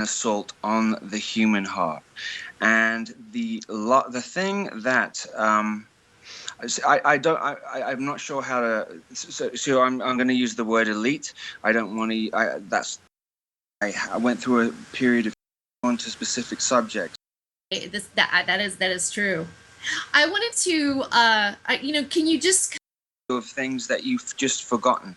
assault on the human heart. And the thing that I'm not sure how to. So I'm going to use the word elite. I don't want to. I went through a period of onto specific subjects That is true. I wanted to, can you just of things that you've just forgotten.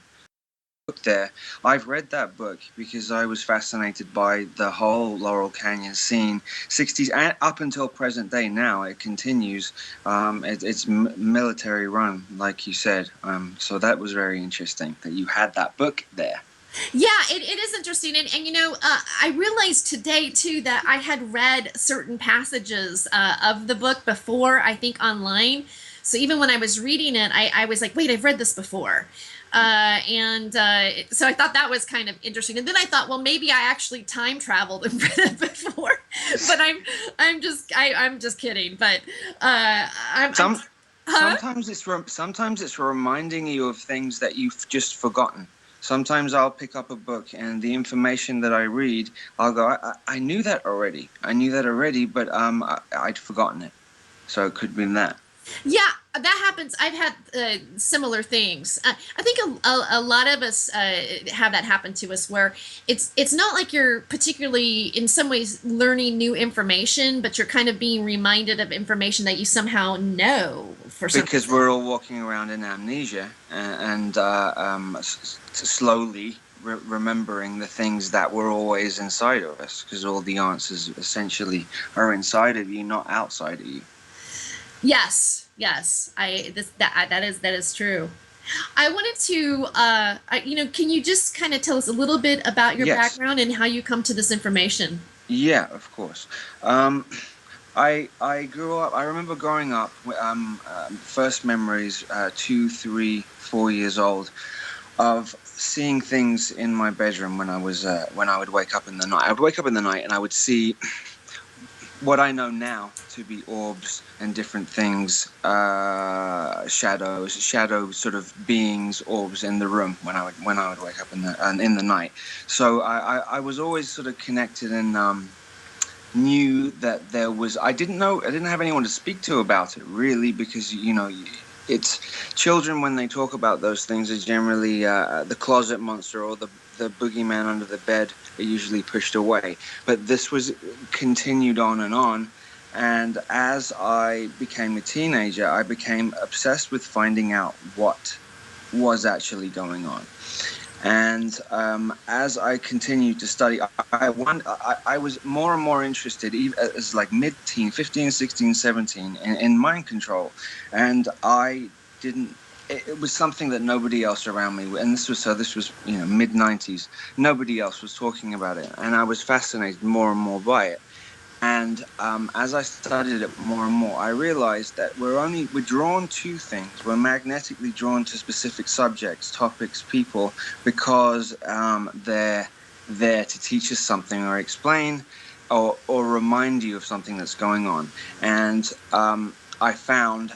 There, I've read that book because I was fascinated by the whole Laurel Canyon scene, 60s and up until present day. Now it continues. It's military run, like you said. So that was very interesting that you had that book there. Yeah, it is interesting, and I realized today too that I had read certain passages of the book before, I think online. So even when I was reading it, I was like, wait, I've read this before. And So I thought that was kind of interesting. And then I thought, well, maybe I actually time traveled and read it before. But I'm just kidding. But Some huh? sometimes it's reminding you of things that you've just forgotten. Sometimes I'll pick up a book and the information that I read, I'll go, I knew that already. I knew that already, but I'd forgotten it. So it could have been that. Yeah, that happens. I've had similar things. I think a lot of us have that happen to us, where it's not like you're particularly in some ways learning new information, but you're kind of being reminded of information that you somehow know for some Because reason. we're all walking around in amnesia and slowly remembering the things that were always inside of us, because all the answers essentially are inside of you, not outside of you. Yes, yes. I this that is true. I wanted to, can you just kind of tell us a little bit about your Yes. background and how you come to this information? Yeah, of course. Um, I grew up. I remember growing up. First memories, 2, 3, 4 years old, of seeing things in my bedroom when I would wake up in the night. I would wake up in the night and I would see what I know now to be orbs and different things, shadow sort of beings, orbs in the room when I would wake up in the night. So I was always sort of connected and knew that there was. I didn't know. I didn't have anyone to speak to about it really, because it's children when they talk about those things are generally the closet monster or the boogeyman under the bed are usually pushed away. But this was continued on and on. And as I became a teenager, I became obsessed with finding out what was actually going on. And as I continued to study, I was more and more interested, even as like mid-teen, 15, 16, 17, in mind control. And I didn't, it was something that nobody else around me, and this was, mid-90s, nobody else was talking about it. And I was fascinated more and more by it. And as I studied it more and more, I realized that we're drawn to things. We're magnetically drawn to specific subjects, topics, people, because they're there to teach us something or explain or remind you of something that's going on. And I found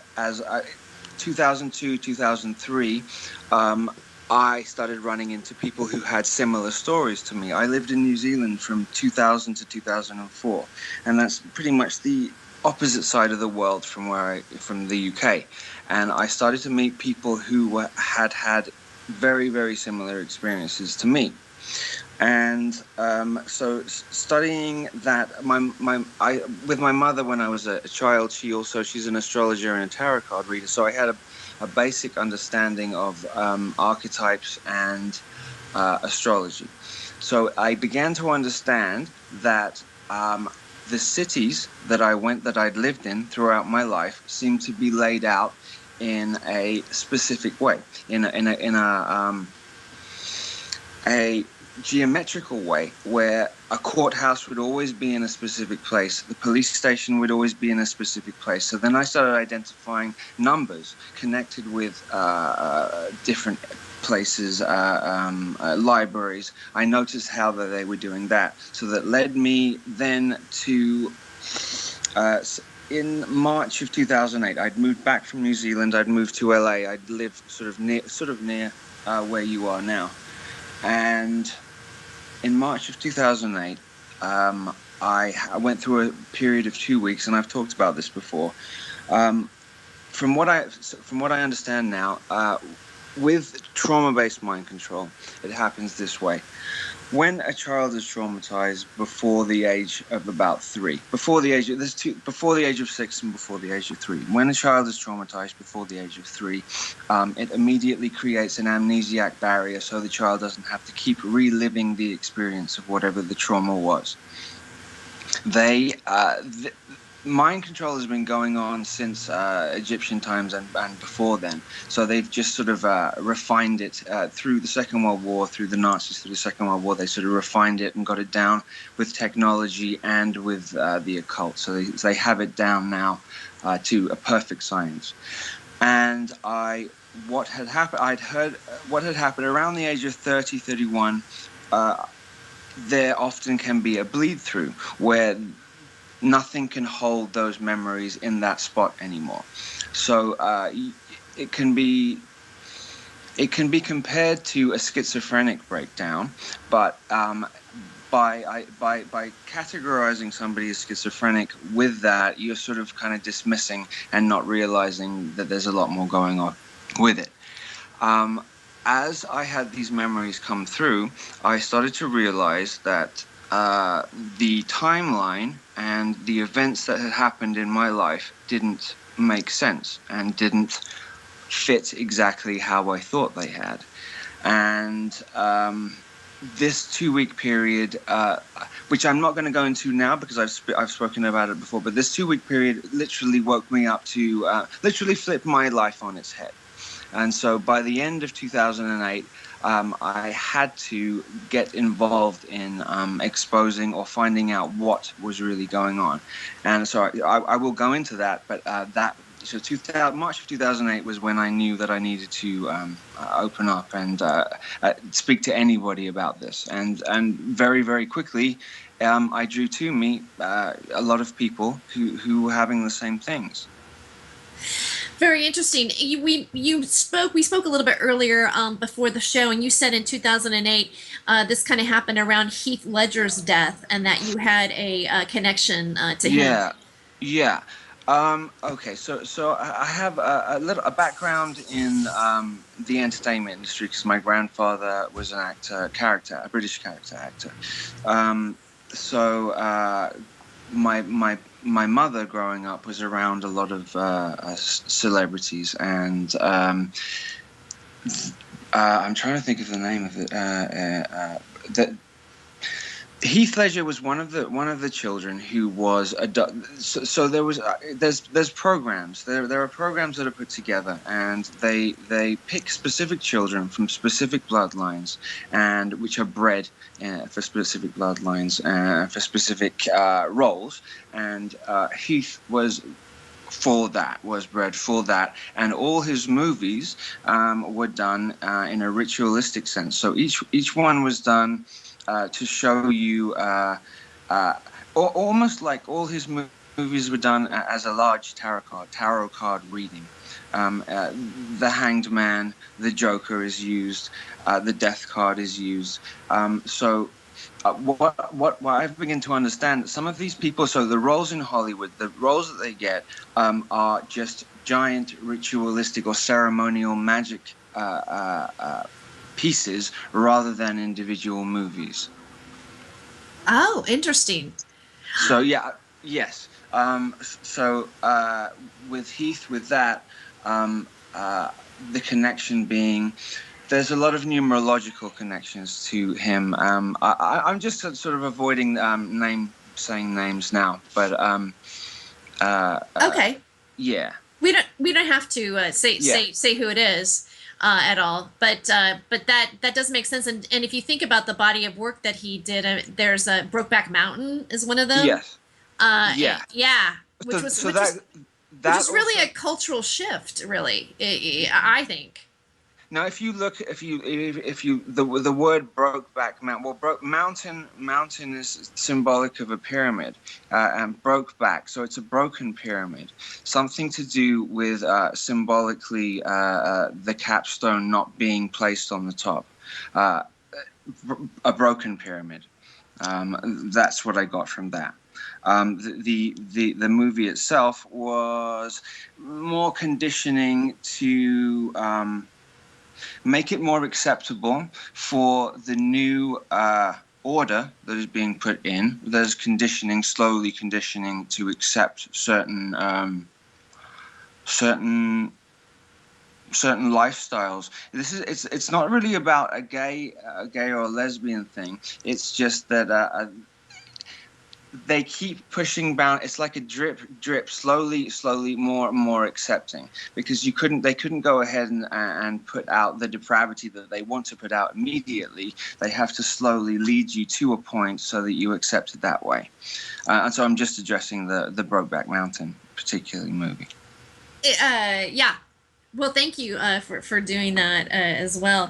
2002, 2003, I started running into people who had similar stories to me. I lived in New Zealand from 2000 to 2004, and that's pretty much the opposite side of the world from the UK. And I started to meet people who had very, very similar experiences to me. And so studying that, with my mother when I was a child, she's an astrologer and a tarot card reader. So I had a basic understanding of archetypes and astrology. So I began to understand that the cities that I'd lived in throughout my life seemed to be laid out in a specific way, in a geometrical way, where a courthouse would always be in a specific place, the police station would always be in a specific place. So then I started identifying numbers connected with different places, libraries. I noticed how they were doing that. So that led me then to in March of 2008, I'd moved back from New Zealand. I'd moved to LA. I'd lived sort of near where you are now. And in March of 2008, I went through a period of 2 weeks, and I've talked about this before. Um, from what I understand now, with trauma-based mind control, it happens this way. When a child is traumatized before the age of about 3, before the age of 6 and before the age of 3, when a child is traumatized before the age of 3, it immediately creates an amnesiac barrier, so the child doesn't have to keep reliving the experience of whatever the trauma was. Mind control has been going on since Egyptian times and before then. So they've just sort of refined it through the Second World War, through the Nazis, through the Second World War. They sort of refined it and got it down with technology and with the occult. So they have it down now to a perfect science. And what had happened, I'd heard what had happened around the age of 30, 31. There often can be a bleed through where nothing can hold those memories in that spot anymore. So it can be compared to a schizophrenic breakdown, but by categorizing somebody as schizophrenic with that, you're sort of kind of dismissing and not realizing that there's a lot more going on with it. As I had these memories come through, I started to realize that the timeline and the events that had happened in my life didn't make sense and didn't fit exactly how I thought they had. And this 2-week period, which I'm not going to go into now because I've spoken about it before, but this 2-week period literally woke me up to literally flip my life on its head. And so by the end of 2008, I had to get involved in exposing or finding out what was really going on. And so I will go into that, but March of 2008 was when I knew that I needed to open up and speak to anybody about this. And very, very quickly, I drew to me a lot of people who were having the same things. Very interesting. We spoke a little bit earlier before the show, and you said in 2008 this kind of happened around Heath Ledger's death, and that you had a connection to him. Yeah. Okay, so I have a background in the entertainment industry because my grandfather was an a British character actor. So my mother growing up was around a lot of celebrities, and I'm trying to think of the name of it. Heath Ledger was one of the children who was so there's programs there are programs that are put together, and they pick specific children from specific bloodlines and which are bred for specific bloodlines for specific roles, and Heath was bred for that, and all his movies were done in a ritualistic sense. So each one was done to show you, almost like all his movies were done as a large tarot card reading. The Hanged Man, the Joker is used, the Death card is used. So what I've begun to understand, some of these people, so the roles in Hollywood, the roles that they get are just giant ritualistic or ceremonial magic pieces rather than individual movies. Oh, interesting. So yes. So with Heath, with that, the connection being, there's a lot of numerological connections to him. I'm just sort of avoiding saying names now, but Okay. Yeah. We don't have to say who it is at all, but that does make sense. And if you think about the body of work that he did, there's Brokeback Mountain is one of them. Yes. Yeah. Which was really a cultural shift, really. I think. Now, if you look, the word Brokeback Mountain, well, mountain is symbolic of a pyramid, and Brokeback, so it's a broken pyramid, something to do with symbolically the capstone not being placed on the top, a broken pyramid. That's what I got from that. The movie itself was more conditioning to make it more acceptable for the new order that is being put in. There's conditioning, slowly conditioning to accept certain lifestyles. It's not really about a gay or a lesbian thing. It's just that they keep pushing down. It's like a drip, slowly, more and more accepting, because they couldn't go ahead and put out the depravity that they want to put out immediately. They have to slowly lead you to a point so that you accept it that way. And so I'm just addressing the Brokeback Mountain particularly movie. Yeah. Well, thank you for doing that as well.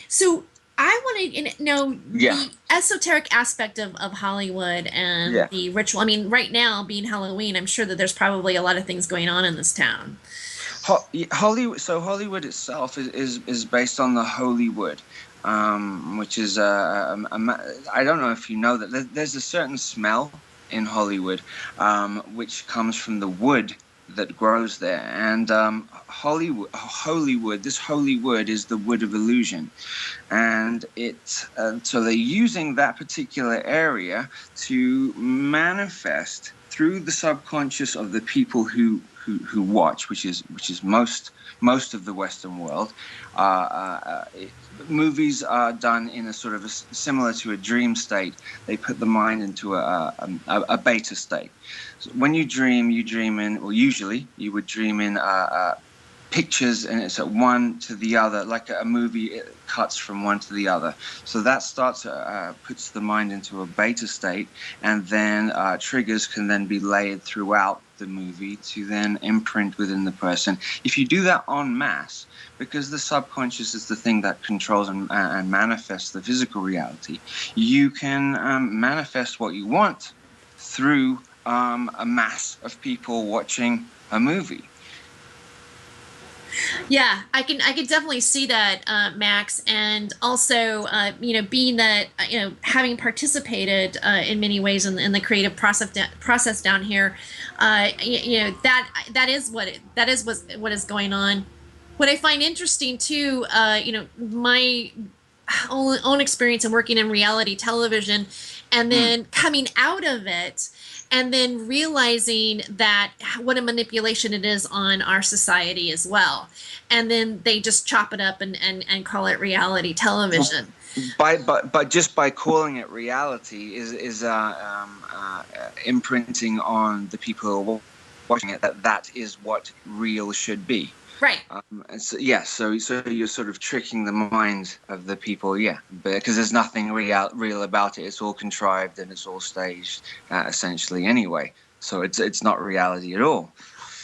So I want to know the esoteric aspect of Hollywood and the ritual. I mean, right now being Halloween, I'm sure that there's probably a lot of things going on in this town. Hollywood. So Hollywood itself is based on the Holy Wood, which is I don't know if you know that there's a certain smell in Hollywood, which comes from the wood that grows there, and Holywood. This holy wood is the wood of illusion, and so they're using that particular area to manifest through the subconscious of the people who watch, which is most of the Western world. Movies are done in a sort of similar to a dream state. They put the mind into a beta state. So when you dream in, or usually you would dream in pictures, and it's at one to the other, like a movie. It cuts from one to the other. So that puts the mind into a beta state, and then triggers can then be layered throughout the movie to then imprint within the person. If you do that en masse, because the subconscious is the thing that controls and manifests the physical reality, you can manifest what you want through a mass of people watching a movie. Yeah, I can definitely see that, Max, and also being that having participated in many ways in the creative process down here, that is what is going on. What I find interesting too, my own experience in working in reality television, and then coming out of it, and then realizing that what a manipulation it is on our society as well. And then they just chop it up and call it reality television. But just by calling it reality is imprinting on the people who are watching it that is what real should be. Right. So you're sort of tricking the mind of the people, because there's nothing real about it. It's all contrived and it's all staged, essentially. Anyway, so it's not reality at all.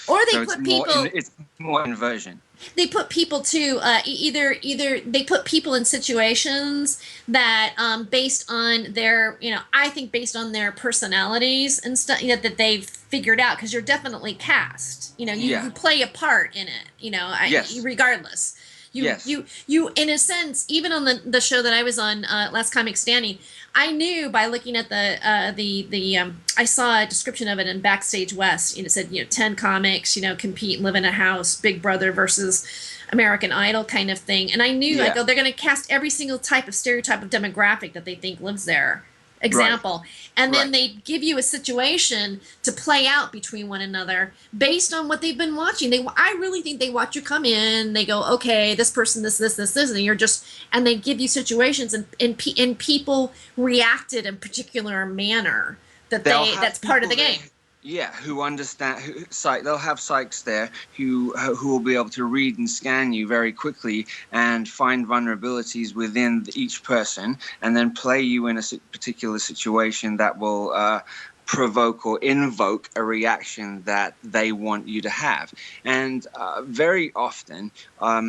Or they put people. It's more inversion. They put people too. Either they put people in situations that, based on their, I think based on their personalities and stuff, that they've figured out, because you're definitely cast. You play a part in it. Regardless. You in a sense, even on the show that I was on, Last Comic Standing, I knew by looking at I saw a description of it in Backstage West. It said 10 comics compete and live in a house, Big Brother versus American Idol kind of thing, and I knew I go, they're going to cast every single type of stereotype of demographic that they think lives there. Example. Right. And then they give you a situation to play out between one another based on what they've been watching. I really think they watch you come in, they go, okay, this person, this, and they give you situations, and people reacted in a particular manner that's part of the game. Who understand. They'll have psychs there who will be able to read and scan you very quickly and find vulnerabilities within each person, and then play you in a particular situation that will provoke or invoke a reaction that they want you to have. And very often, a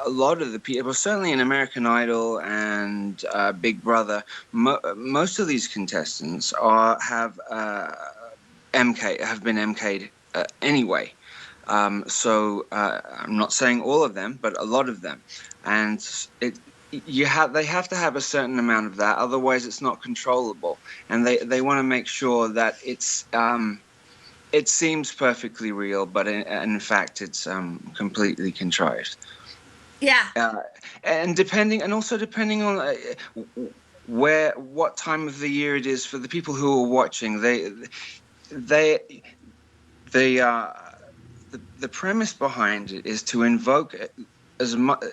lot of the people, certainly in American Idol and Big Brother, most of these contestants have been MK'd anyway. So I'm not saying all of them, but a lot of them. And they have to have a certain amount of that, otherwise it's not controllable, and they want to make sure that it seems perfectly real, but in fact it's completely contrived. Yeah. And also depending on what time of the year it is, for the people who are watching, they the premise behind it is to invoke as much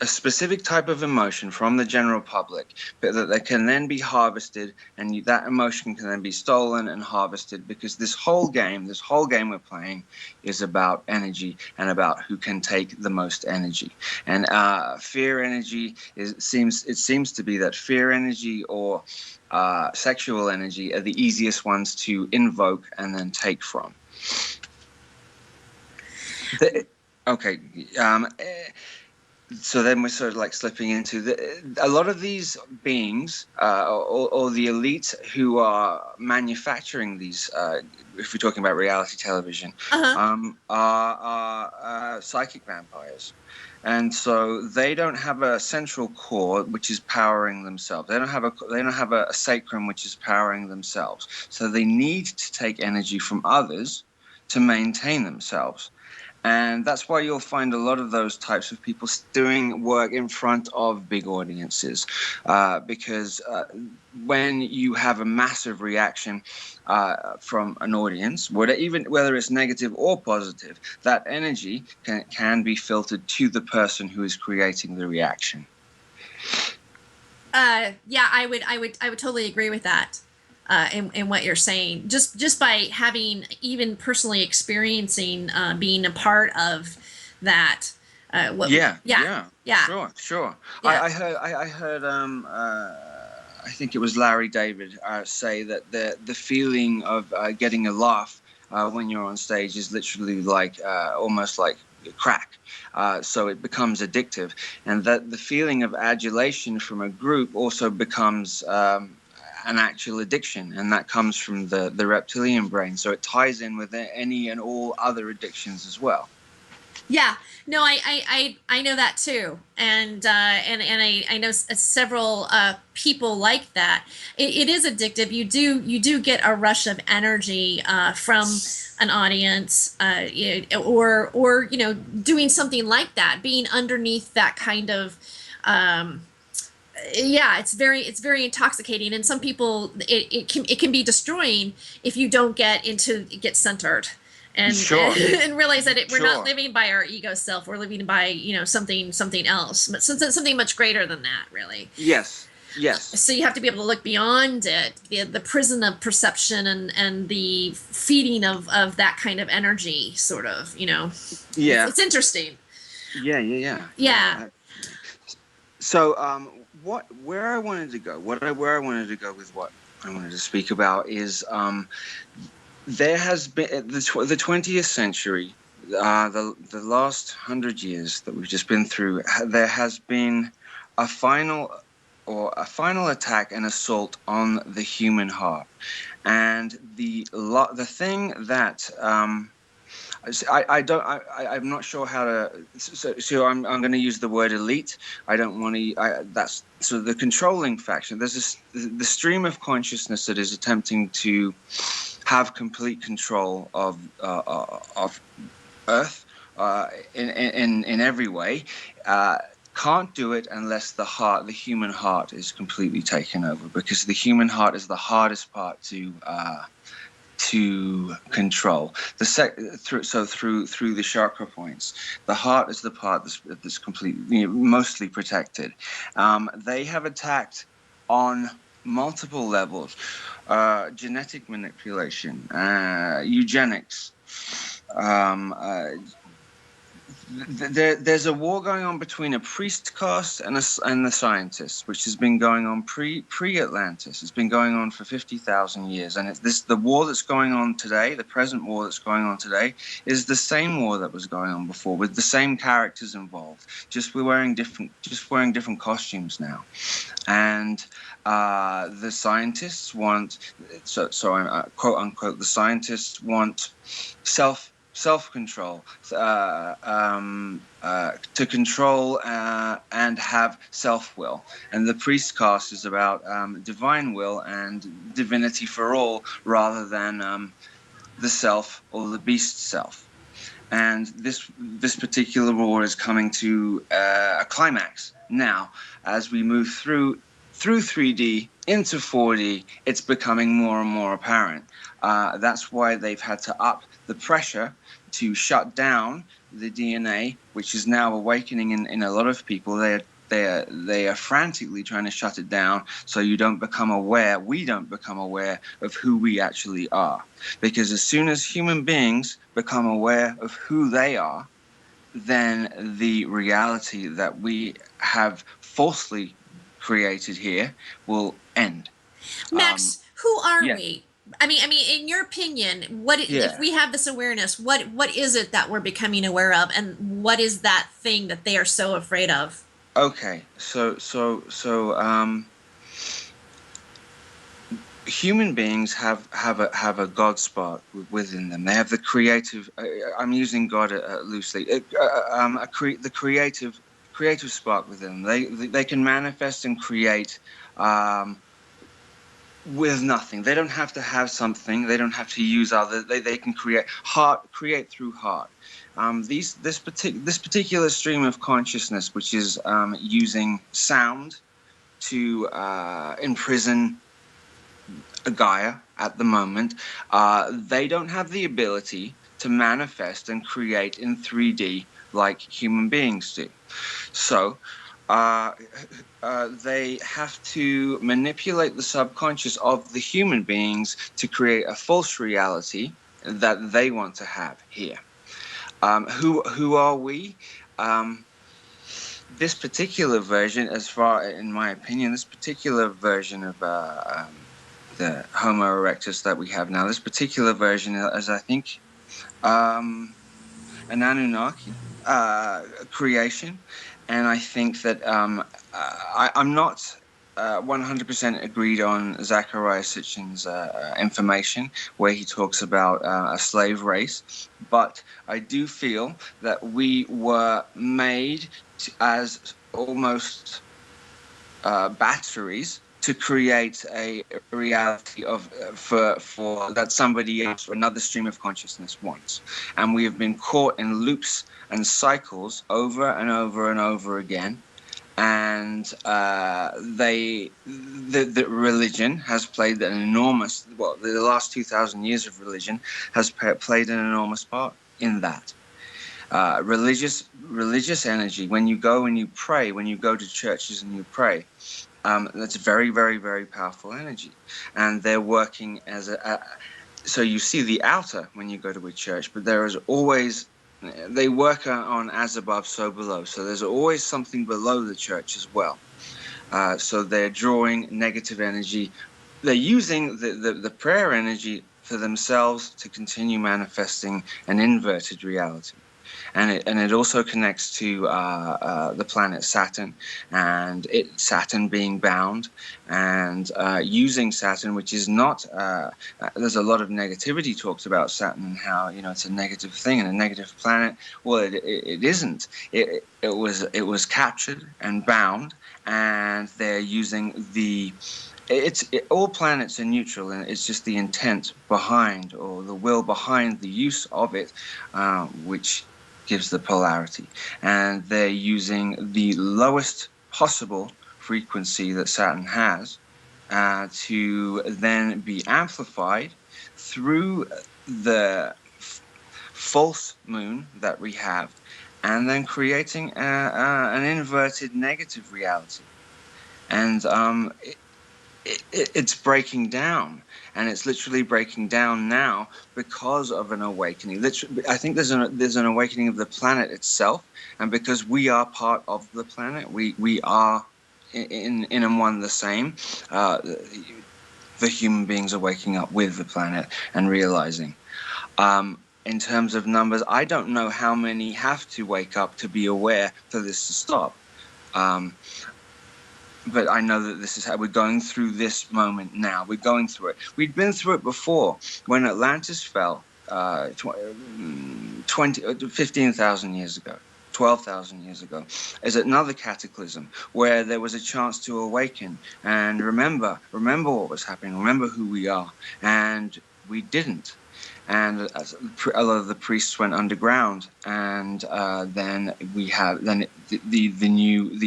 a specific type of emotion from the general public, but that they can then be harvested, and that emotion can then be stolen and harvested, because this whole game we're playing is about energy and about who can take the most energy. And fear energy seems to be that fear energy or sexual energy are the easiest ones to invoke and then take from. Okay. So then we're sort of like slipping into a lot of these beings or the elites who are manufacturing these, if we're talking about reality television, are psychic vampires. And so they don't have a central core which is powering themselves. They don't have a sacrum which is powering themselves. So they need to take energy from others to maintain themselves. And that's why you'll find a lot of those types of people doing work in front of big audiences, because when you have a massive reaction from an audience, whether it's negative or positive, that energy can be filtered to the person who is creating the reaction. Yeah, I would totally agree with that. In what you're saying, just by having, even personally experiencing, being a part of that. Yeah. Sure. Yeah. I heard I think it was Larry David say that the feeling of getting a laugh when you're on stage is literally like almost like crack. So it becomes addictive, and that the feeling of adulation from a group also becomes an actual addiction, and that comes from the reptilian brain. So it ties in with any and all other addictions as well. Yeah, no, I know that too, and I know several people like that. It is addictive. You do get a rush of energy from an audience, or doing something like that, being underneath that kind of. Yeah, it's very intoxicating, and some people it can be destroying if you don't get centered and Sure. and realize that we're not living by our ego self. We're living by something else, but something much greater than that, really. Yes. So you have to be able to look beyond it, the prison of perception and the feeding of that kind of energy, sort of. Yeah. It's interesting. Yeah. So where I wanted to go with what I wanted to speak about is there has been the 20th century, the last 100 years that we've just been through. There has been a final attack and assault on the human heart, and the thing that I'm not sure how to. So I'm going to use the word elite. I don't want to. That's so the controlling faction. There's the stream of consciousness that is attempting to have complete control of Earth in every way. Can't do it unless the human heart, is completely taken over, because the human heart is the hardest part to control. Through the chakra points, the heart is the part that's completely, mostly protected. They have attacked on multiple levels: genetic manipulation, eugenics. There's a war going on between a priest caste and the scientists, which has been going on pre-Atlantis. It's been going on for 50,000 years, and the war that's going on today, the present war that's going on today, is the same war that was going on before, with the same characters involved. We're wearing different costumes now, and the scientists want, so quote unquote, the scientists want self-control, to control and have self-will. And the priest caste is about divine will and divinity for all, rather than the self or the beast self. And this particular war is coming to a climax now as we move through 3D into 4D. It's becoming more and more apparent. That's why they've had to up the pressure to shut down the DNA, which is now awakening in a lot of people. They are frantically trying to shut it down so you don't become aware, we don't become aware of who we actually are. Because as soon as human beings become aware of who they are, then the reality that we have falsely created here will end. Max, who are yeah. we? I mean, in your opinion, what if we have this awareness? What is it that we're becoming aware of, and what is that thing that they are so afraid of? Okay, so human beings have a God spark within them. They have the creative. I'm using God loosely. The creative spark within them. They can manifest and create with nothing. They don't have to have something. They don't have to use other. They can create through heart. This particular stream of consciousness, which is using sound to imprison Gaia at the moment, they don't have the ability to manifest and create in 3D like human beings do. So they have to manipulate the subconscious of the human beings to create a false reality that they want to have here. Who are we? This particular version, in my opinion, this particular version of the Homo erectus that we have now, this particular version is, I think, an Anunnaki creation. And I think that I'm not 100% agreed on Zachariah Sitchin's information, where he talks about a slave race. But I do feel that we were made as almost batteries to create a reality of for that somebody else or another stream of consciousness wants. And we have been caught in loops and cycles over and over and over again. And the religion has played an enormous, the last 2,000 years of religion has played an enormous part in that. Religious energy, when you go and you pray, when you go to churches and you pray, that's very, very, very powerful energy. And they're working as so you see the outer when you go to a church, but there is always, they work on as above, so below. So there's always something below the church as well. So they're drawing negative energy. They're using the prayer energy for themselves to continue manifesting an inverted reality. And it also connects to the planet Saturn, and Saturn being bound, and using Saturn, which is not. There's a lot of negativity talked about Saturn and how it's a negative thing and a negative planet. Well, it isn't. It was captured and bound, and they're using the. All planets are neutral, and it's just the intent behind, or the will behind the use of it, which gives the polarity. And they're using the lowest possible frequency that Saturn has to then be amplified through the false moon that we have, and then creating an inverted negative reality. And it's breaking down. And it's literally breaking down now because of an awakening. Literally, I think there's an awakening of the planet itself, and because we are part of the planet, we are in and one the same. The human beings are waking up with the planet and realizing. In terms of numbers, I don't know how many have to wake up to be aware for this to stop. But I know that this is how we're going through this moment now. We're going through it. We'd been through it before. When Atlantis fell, 15,000 years ago, 12,000 years ago, is another cataclysm where there was a chance to awaken and remember what was happening, remember who we are, and we didn't. And a lot of the priests went underground, and then we have the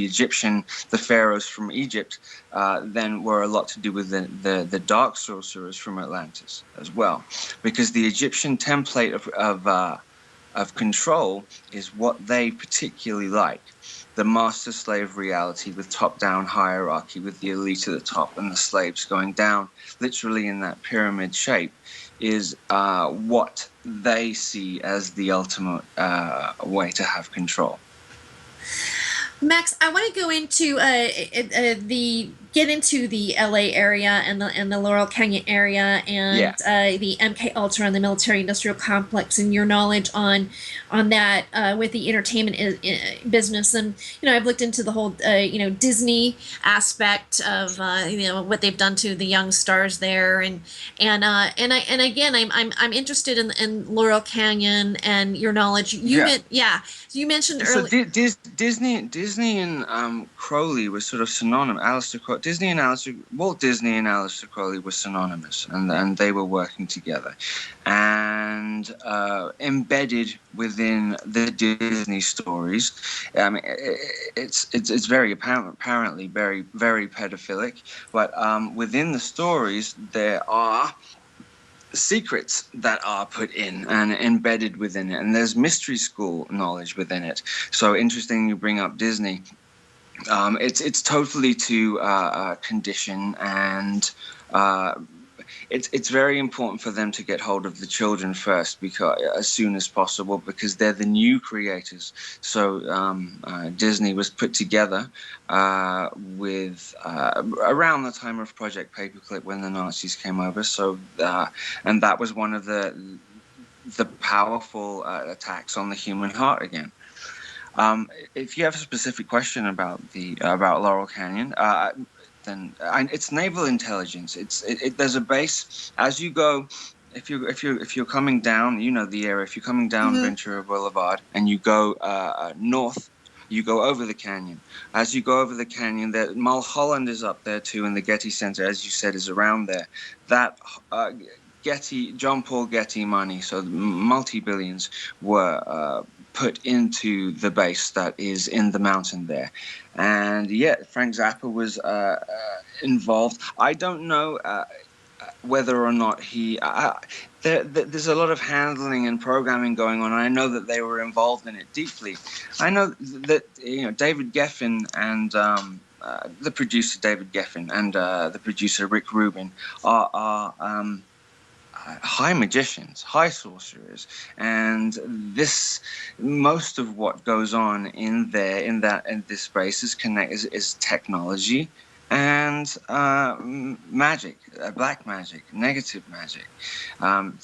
Egyptian, the pharaohs from Egypt, then were a lot to do with the dark sorcerers from Atlantis as well, because the Egyptian template of control is what they particularly like. The master-slave reality with top-down hierarchy, with the elite at the top and the slaves going down, literally in that pyramid shape, is what they see as the ultimate way to have control. Max, I want to go into get into the LA area and the Laurel Canyon area and the MK Ultra and the military industrial complex, and your knowledge on that with the entertainment business. And I've looked into the whole Disney aspect of what they've done to the young stars there, and again I'm interested in Laurel Canyon and your knowledge. You mentioned earlier. So Disney and Crowley was sort of synonymous. Walt Disney and Aleister Crowley were synonymous, and they were working together, and embedded within the Disney stories. I mean, it's very apparently very, very pedophilic, but within the stories there are secrets that are put in and embedded within it, and there's mystery school knowledge within it. So interesting you bring up Disney. It's totally to condition, and it's very important for them to get hold of the children first, because as soon as possible, because they're the new creators. So Disney was put together with around the time of Project Paperclip, when the Nazis came over. So and that was one of the powerful attacks on the human heart again. If you have a specific question about Laurel Canyon, then it's naval intelligence. There's a base as you go. If you're coming down, the area. If you're coming down Ventura Boulevard and you go north, you go over the canyon. As you go over the canyon, Mulholland is up there too, and the Getty Center, as you said, is around there. That John Paul Getty money, so multi-billions were put into the base that is in the mountain there. And Frank Zappa was involved. I don't know whether or not there's a lot of handling and programming going on. I know that they were involved in it deeply. I know that David Geffen and the producer David Geffen and the producer Rick Rubin are high magicians, high sorcerers, and most of what goes on in this space is technology and magic, black magic, negative magic,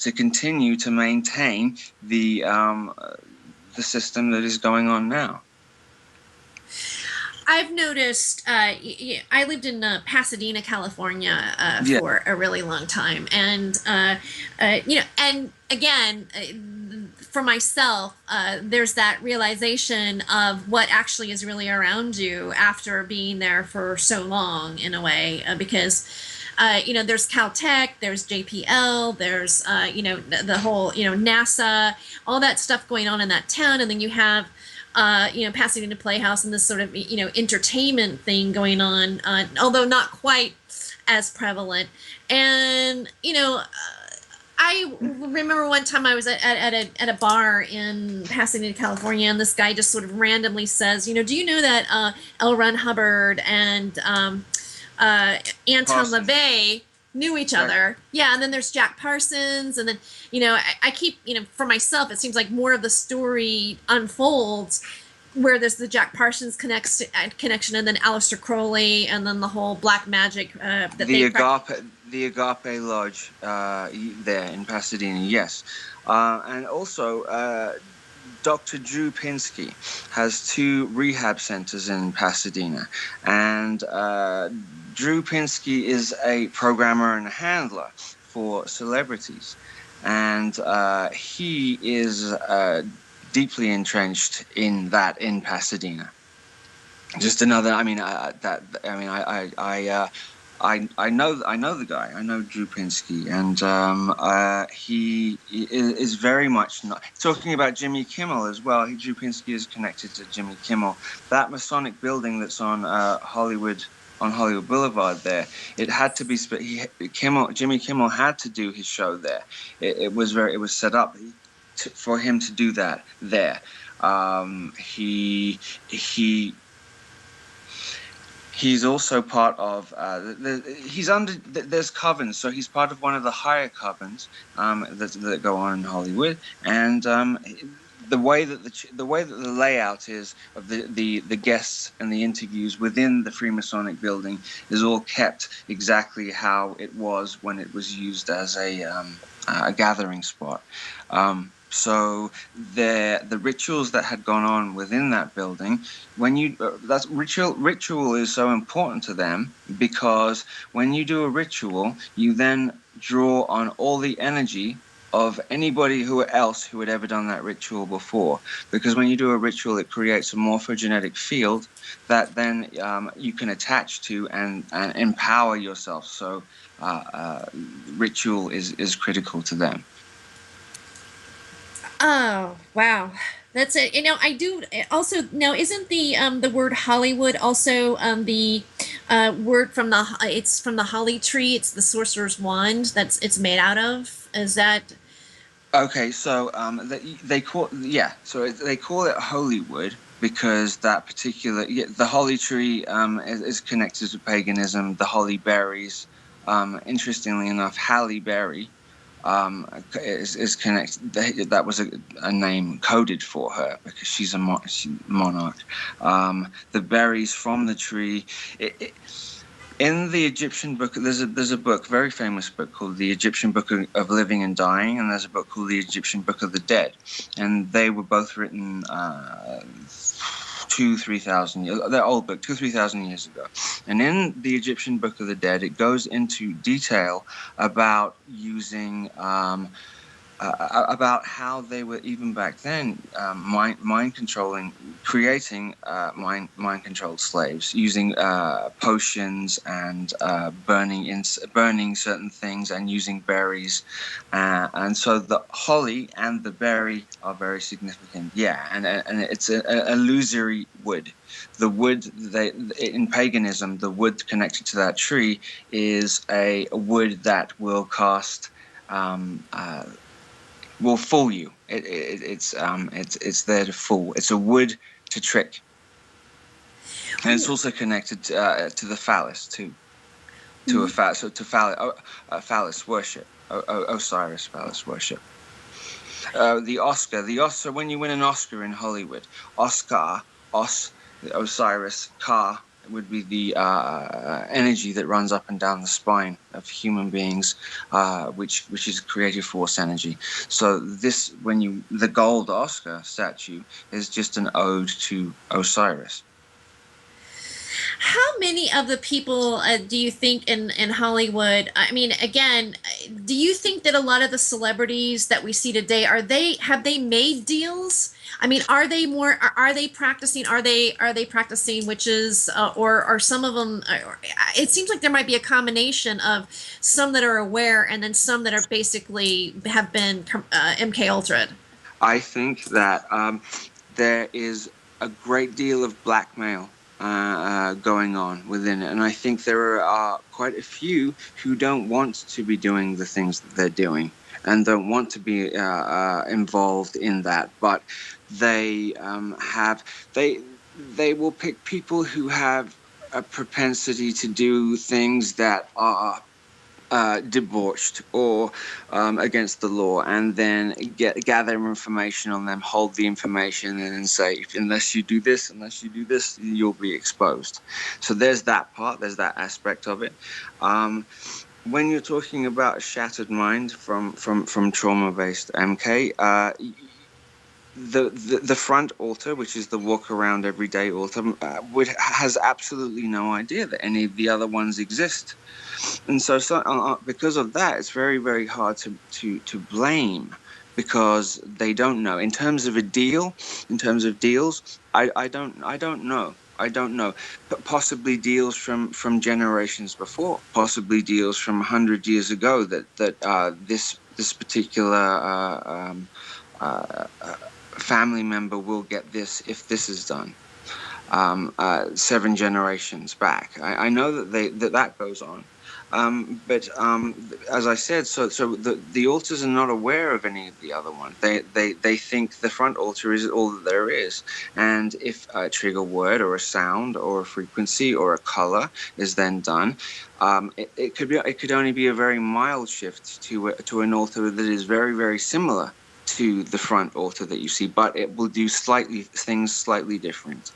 to continue to maintain the system that is going on now. I've noticed. I lived in Pasadena, California, for a really long time, and and again, for myself, there's that realization of what actually is really around you after being there for so long, in a way, because. There's Caltech, there's JPL, there's the whole NASA, all that stuff going on in that town, and then you have. Pasadena Playhouse and this sort of, entertainment thing going on, although not quite as prevalent. And, I remember one time I was at a bar in Pasadena, California, and this guy just sort of randomly says, do you know that L. Ron Hubbard and Anton LaVey knew each other? Yeah, and then there's Jack Parsons, and then I keep for myself, it seems like more of the story unfolds where there's the Jack Parsons connection, and then Aleister Crowley, and then the whole black magic that the Agape Lodge there in Pasadena, yes, and also Dr. Drew Pinsky has 2 rehab centers in Pasadena, and Drew Pinsky is a programmer and handler for celebrities, and he is deeply entrenched in that in Pasadena. Just another. I mean, that. I mean, I know the guy. I know Drew Pinsky, and he is very much not talking about Jimmy Kimmel as well. Drew Pinsky is connected to Jimmy Kimmel. That Masonic building that's on Hollywood Boulevard there. It had to be. Jimmy Kimmel had to do his show there. It was set up for him to do that there. He's also part of. There's covens, so he's part of one of the higher covens that go on in Hollywood, and the way that the layout is of the guests and the interviews within the Freemasonic building is all kept exactly how it was when it was used as a gathering spot. So the rituals that had gone on within that building, that's ritual is so important to them, because when you do a ritual, you then draw on all the energy of anybody else who had ever done that ritual before. Because when you do a ritual, it creates a morphogenetic field that then you can attach to and empower yourself. So ritual is critical to them. Oh, wow. That's it. I do also now. Isn't the word Hollywood also the word from it's from the holly tree? It's the sorcerer's wand it's made out of. Is that okay? So they call it Holywood because that particular the holly tree is connected to paganism. The holly berries, interestingly enough, Halle Berry. Is connected. That was a name coded for her because she's a monarch. The berries from the tree. In the Egyptian book, there's a book, very famous book called the Egyptian Book of Living and Dying, and there's a book called the Egyptian Book of the Dead, and they were both written 2,000-3,000 years. They're old book, 2,000-3,000 years ago. And in the Egyptian Book of the Dead, it goes into detail about using about how they were even back then mind controlling, creating mind controlled slaves using potions and burning certain things and using berries, and so the holly and the berry are very significant. Yeah, and it's an illusory wood. The wood in paganism, the wood connected to that tree is a wood that will cast. Will fool you. It's there to fool. It's a wood to trick, and it's also connected to the phallus too, to a phallus. So to phallus worship, Osiris phallus worship. The Oscar. When you win an Oscar in Hollywood, Osiris, Ka would be the energy that runs up and down the spine of human beings, which is creative force energy. So the gold Oscar statue is just an ode to Osiris. How many of the people do you think in Hollywood? I mean, again, do you think that a lot of the celebrities that we see today have they made deals? I mean, are they practicing witches, or are some of them? It seems like there might be a combination of some that are aware and then some that are basically have been MK Ultra'd. I think that there is a great deal of blackmail going on within it, and I think there are quite a few who don't want to be doing the things that they're doing and don't want to be involved in that, but they will pick people who have a propensity to do things that are debauched or against the law, and then gather information on them, hold the information, and then say, unless you do this, you'll be exposed. So there's that part, there's that aspect of it. When you're talking about shattered mind from trauma-based MK, the front altar, which is the walk around everyday altar, has absolutely no idea that any of the other ones exist. And so because of that, it's very, very hard to blame, because they don't know. In terms of deals, I don't know. I don't know. Possibly deals from generations before, possibly deals from 100 years ago, that this particular family member will get this if this is done. 7 generations back. I know that that goes on. But as I said, so the altars are not aware of any of the other ones. They think the front altar is all that there is, and if a trigger word or a sound or a frequency or a color is then done, it could only be a very mild shift to an altar that is very, very similar to the front altar that you see, but it will do things slightly different.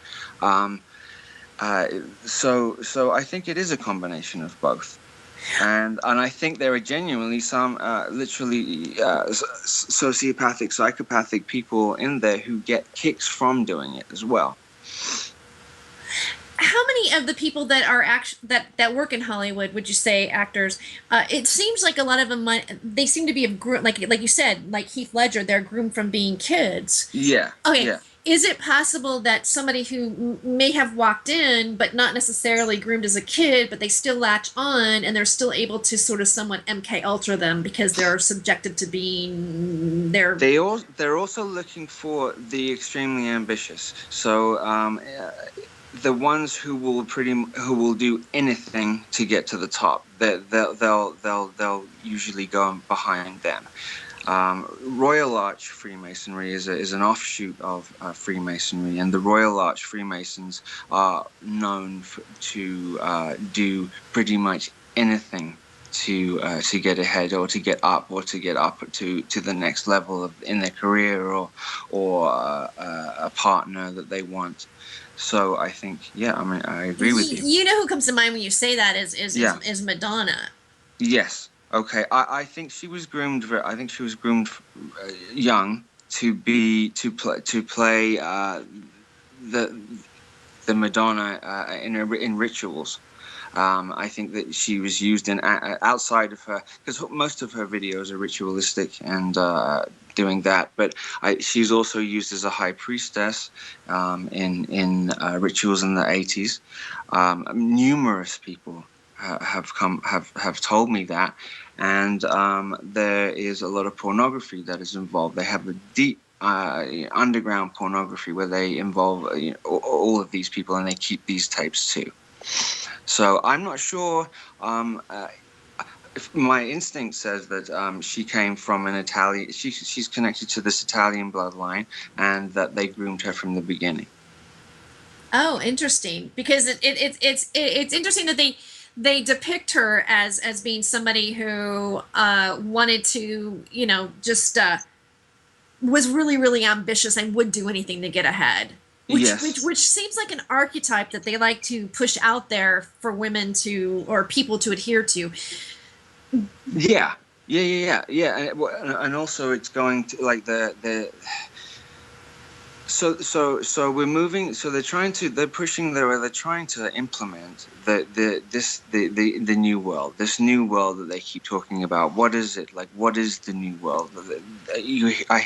So I think it is a combination of both. And I think there are genuinely some literally sociopathic, psychopathic people in there who get kicks from doing it as well. How many of the people that are that work in Hollywood would you say, actors? It seems like a lot of them, they seem to be like you said, like Heath Ledger. They're groomed from being kids. Yeah. Okay. Yeah. Is it possible that somebody who may have walked in, but not necessarily groomed as a kid, but they still latch on and they're still able to sort of somewhat MK Ultra them because they're subjected to being they're also looking for the extremely ambitious. So the ones who will do anything to get to the top, they'll usually go behind them. Royal Arch Freemasonry is an offshoot of Freemasonry, and the Royal Arch Freemasons are known to do pretty much anything to get ahead, or to get up, to the next level in their career, or a partner that they want. So I think, I mean, I agree with you. You know who comes to mind when you say that is Madonna. Yes. Okay, I think she was groomed. I think she was groomed young to play the Madonna in rituals. I think that she was used in outside of her, because most of her videos are ritualistic and doing that. But she's also used as a high priestess in rituals in the 80s. Numerous people have told me that, and there is a lot of pornography that is involved. They have a deep underground pornography where they involve all of these people, and they keep these tapes too. So I'm not sure. If my instinct says that she came from an Italian. She's connected to this Italian bloodline, and that they groomed her from the beginning. Oh, interesting. Because it's interesting that they depict her as being somebody who wanted to, just was really, really ambitious and would do anything to get ahead. Which seems like an archetype that they like to push out there for women or people to adhere to. Yeah. And also it's going to like So we're moving. So they're trying to implement the new world. This new world that they keep talking about. What is it like? What is the new world? I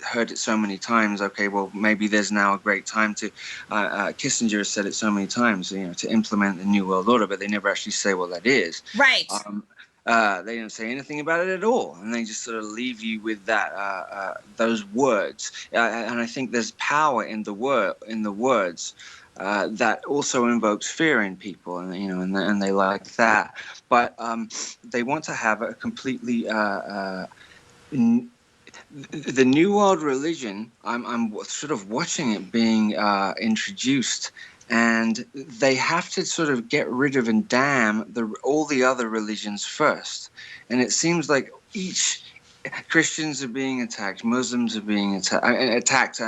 heard it so many times. Okay, well maybe there's now a great time to. Kissinger has said it so many times. To implement the new world order, but they never actually say what that is. Right. They don't say anything about it at all, and they just sort of leave you with those words. And I think there's power in the words that also invokes fear in people, and they like that. But they want to have a completely the New World religion. I'm sort of watching it being introduced. And they have to sort of get rid of and damn all the other religions first. And it seems like Christians are being attacked, Muslims are being attacked,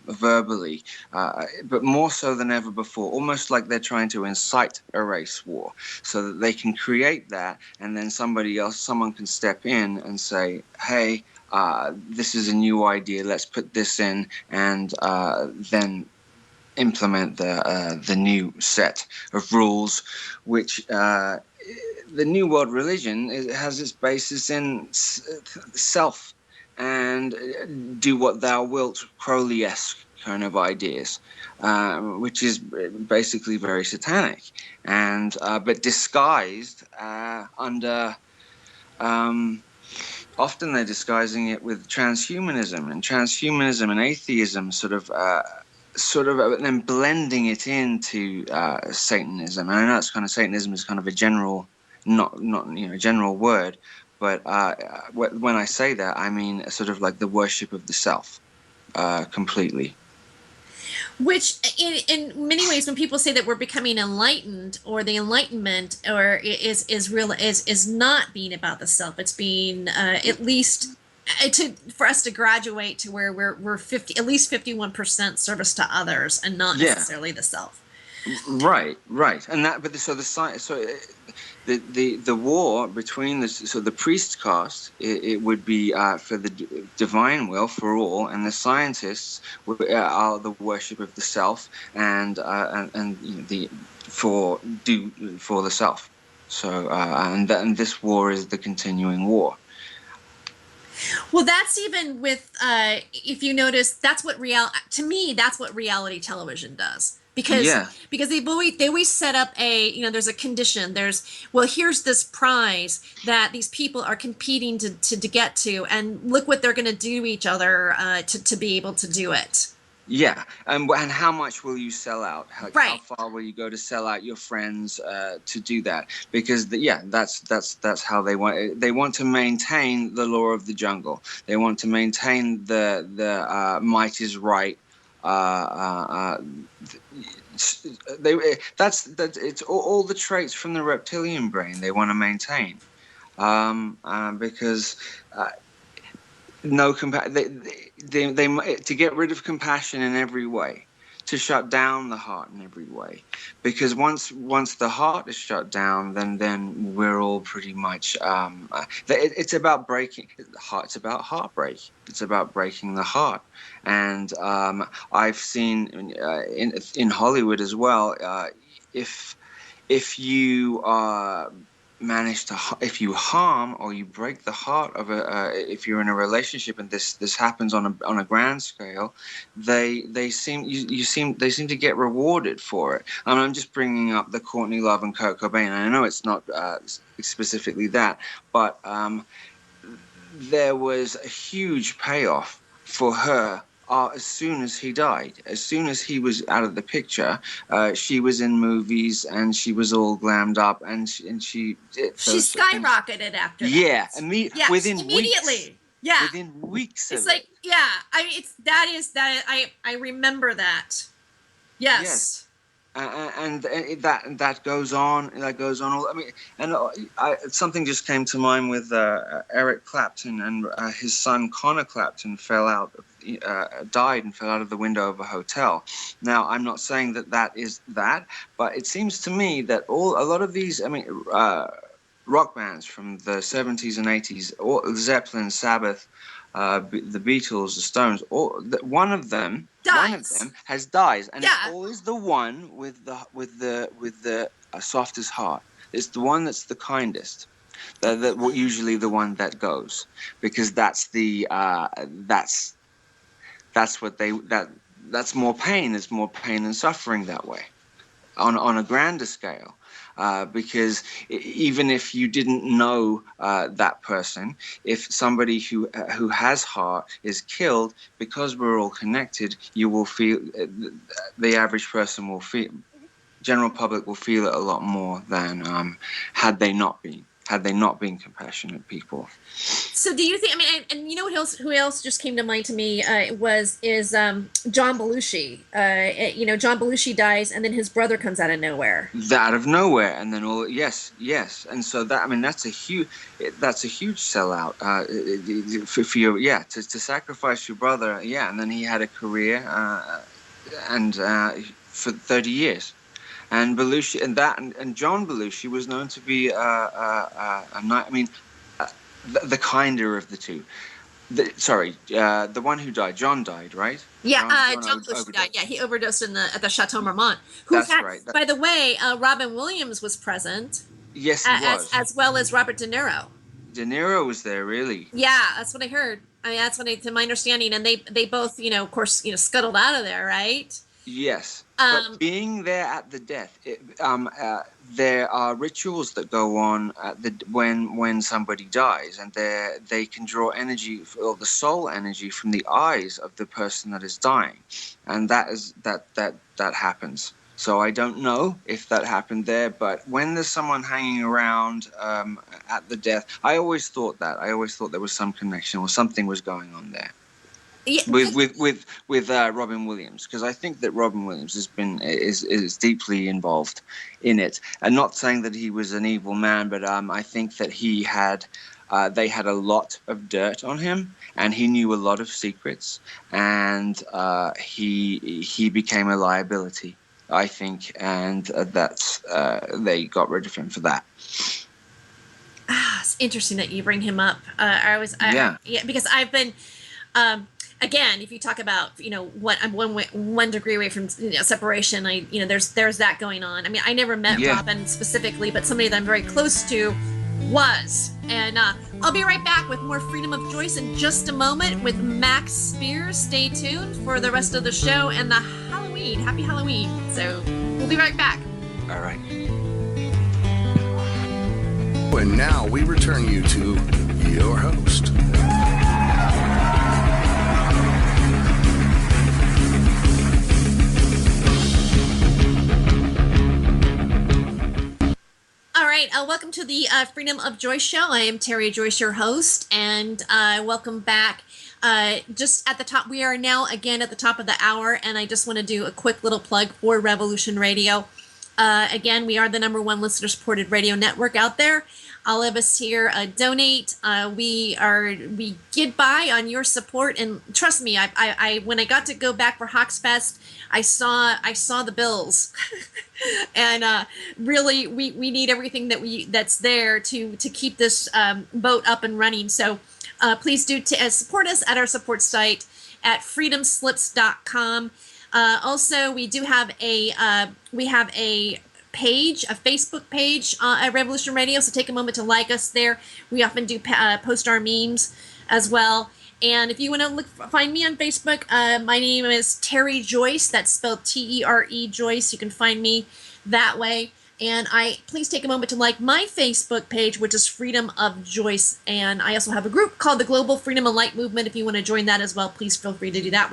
verbally, but more so than ever before, almost like they're trying to incite a race war so that they can create that, and then someone can step in and say, hey, this is a new idea, let's put this in, and then implement the new set of rules, which the New World religion has its basis in self and do what thou wilt, Crowley-esque kind of ideas, which is basically very satanic, and but disguised under. Often they're disguising it with transhumanism and atheism, sort of then blending it into Satanism. And I know it's kind of Satanism is kind of a general, not general word, but when I say that, I mean sort of like the worship of the self, completely. Which, in many ways, when people say that we're becoming enlightened, or the Enlightenment, or is not being about the self, it's being at least for us to graduate to where we're at least 51% service to others, and not necessarily the self. Right, and that, but the war between the priest caste, it would be for the divine will for all, and the scientists are the worship of the self, and for the self. So and this war is the continuing war. Well, that's even with if you notice, that's what that's what reality television does. Because they always set up there's a condition, here's this prize that these people are competing to get to, and look what they're going to do to each other to be able to do it. Yeah, and how much will you sell out? How far will you go to sell out your friends to do that? Because that's how they want it. They want to maintain the law of the jungle. They want to maintain the might is right. It's all the traits from the reptilian brain they want to maintain, because to get rid of compassion in every way, to shut down the heart in every way, because once the heart is shut down, then we're all pretty much it's about breaking the heart. It's about heartbreak. It's about breaking the heart. And I've seen in Hollywood as well, if you if you harm or you break the heart of if you're in a relationship, and this happens on a grand scale, they seem to get rewarded for it. I mean, I'm just bringing up the Courtney Love and Kurt Cobain. I know it's not specifically that, but there was a huge payoff for her. As soon as he died, as soon as he was out of the picture, she was in movies and she was all glammed up, and she skyrocketed after that. Yeah, within immediately. Weeks. Yeah, within weeks. It's like I remember that. Yes. And that goes on. That goes on. I mean, and something just came to mind with Eric Clapton and his son Connor Clapton died and fell out of the window of a hotel. Now, I'm not saying that is that, but it seems to me that a lot of these, rock bands from the 70s and 80s, Zeppelin, Sabbath, the Beatles, the Stones, one of them has died, and it's always the one with the softest heart. It's the one that's the kindest. Usually the one that goes, because that's more pain. There's more pain and suffering that way, on a grander scale. Because even if you didn't know that person, if somebody who has heart is killed, because we're all connected, you will feel, the average person general public will feel it a lot more than had they not been. had they not been compassionate people. So do you think, I mean, and you know who else just came to mind to me is John Belushi. John Belushi dies and then his brother comes out of nowhere. Out of nowhere, and then yes, and so that, I mean, that's a huge sellout for your, to sacrifice your brother, and then he had a career and for 30 years. And Belushi, and John Belushi was known to be the kinder of the two. The one who died, John died, right? Yeah, John Belushi died. Yeah, he overdosed at the Chateau Marmont. Right. By the way, Robin Williams was present. Yes, he was. As well as Robert De Niro. De Niro was there, really? Yeah, that's what I heard. I mean, that's to my understanding, and they both, of course, scuttled out of there, right? Yes, but being there at the death, there are rituals that go on when somebody dies, and they can draw energy, or the soul energy, from the eyes of the person that is dying, and that happens. So I don't know if that happened there, but when there's someone hanging around at the death, I always thought there was some connection or something was going on there. Yeah, with Robin Williams, because I think that Robin Williams is deeply involved in it, and not saying that he was an evil man, but I think that they had a lot of dirt on him, and he knew a lot of secrets, and he became a liability, I think, and they got rid of him for that. It's interesting that you bring him up. Because I've been. Again, if you talk about, what I'm 1 degree away from separation, there's that going on. I mean, I never met Robin specifically, but somebody that I'm very close to was. And I'll be right back with more Freedom of Joyce in just a moment with Max Spiers. Stay tuned for the rest of the show and the Halloween. Happy Halloween. So we'll be right back. All right. And now we return you to your host. All right, welcome to the Freedom of Joyce show. I am Terry Joyce, your host, and welcome back. Just at the top, we are now again at the top of the hour, and I just want to do a quick little plug for Revolution Radio. Again, we are the #1 listener-supported radio network out there. All of us here donate. We get by on your support, and trust me, I when I got to go back for Hawksfest, I saw the bills, and really we need everything that's there to keep this boat up and running. So please do support us at our support site at freedomslips.com. Also, we do have a page, a Facebook page at Revolution Radio, so take a moment to like us there. We often do post our memes as well. And if you want to find me on Facebook, my name is Terry Joyce. That's spelled T-E-R-E Joyce. You can find me that way. And please take a moment to like my Facebook page, which is Freedom of Joyce. And I also have a group called the Global Freedom of Light Movement. If you want to join that as well, please feel free to do that.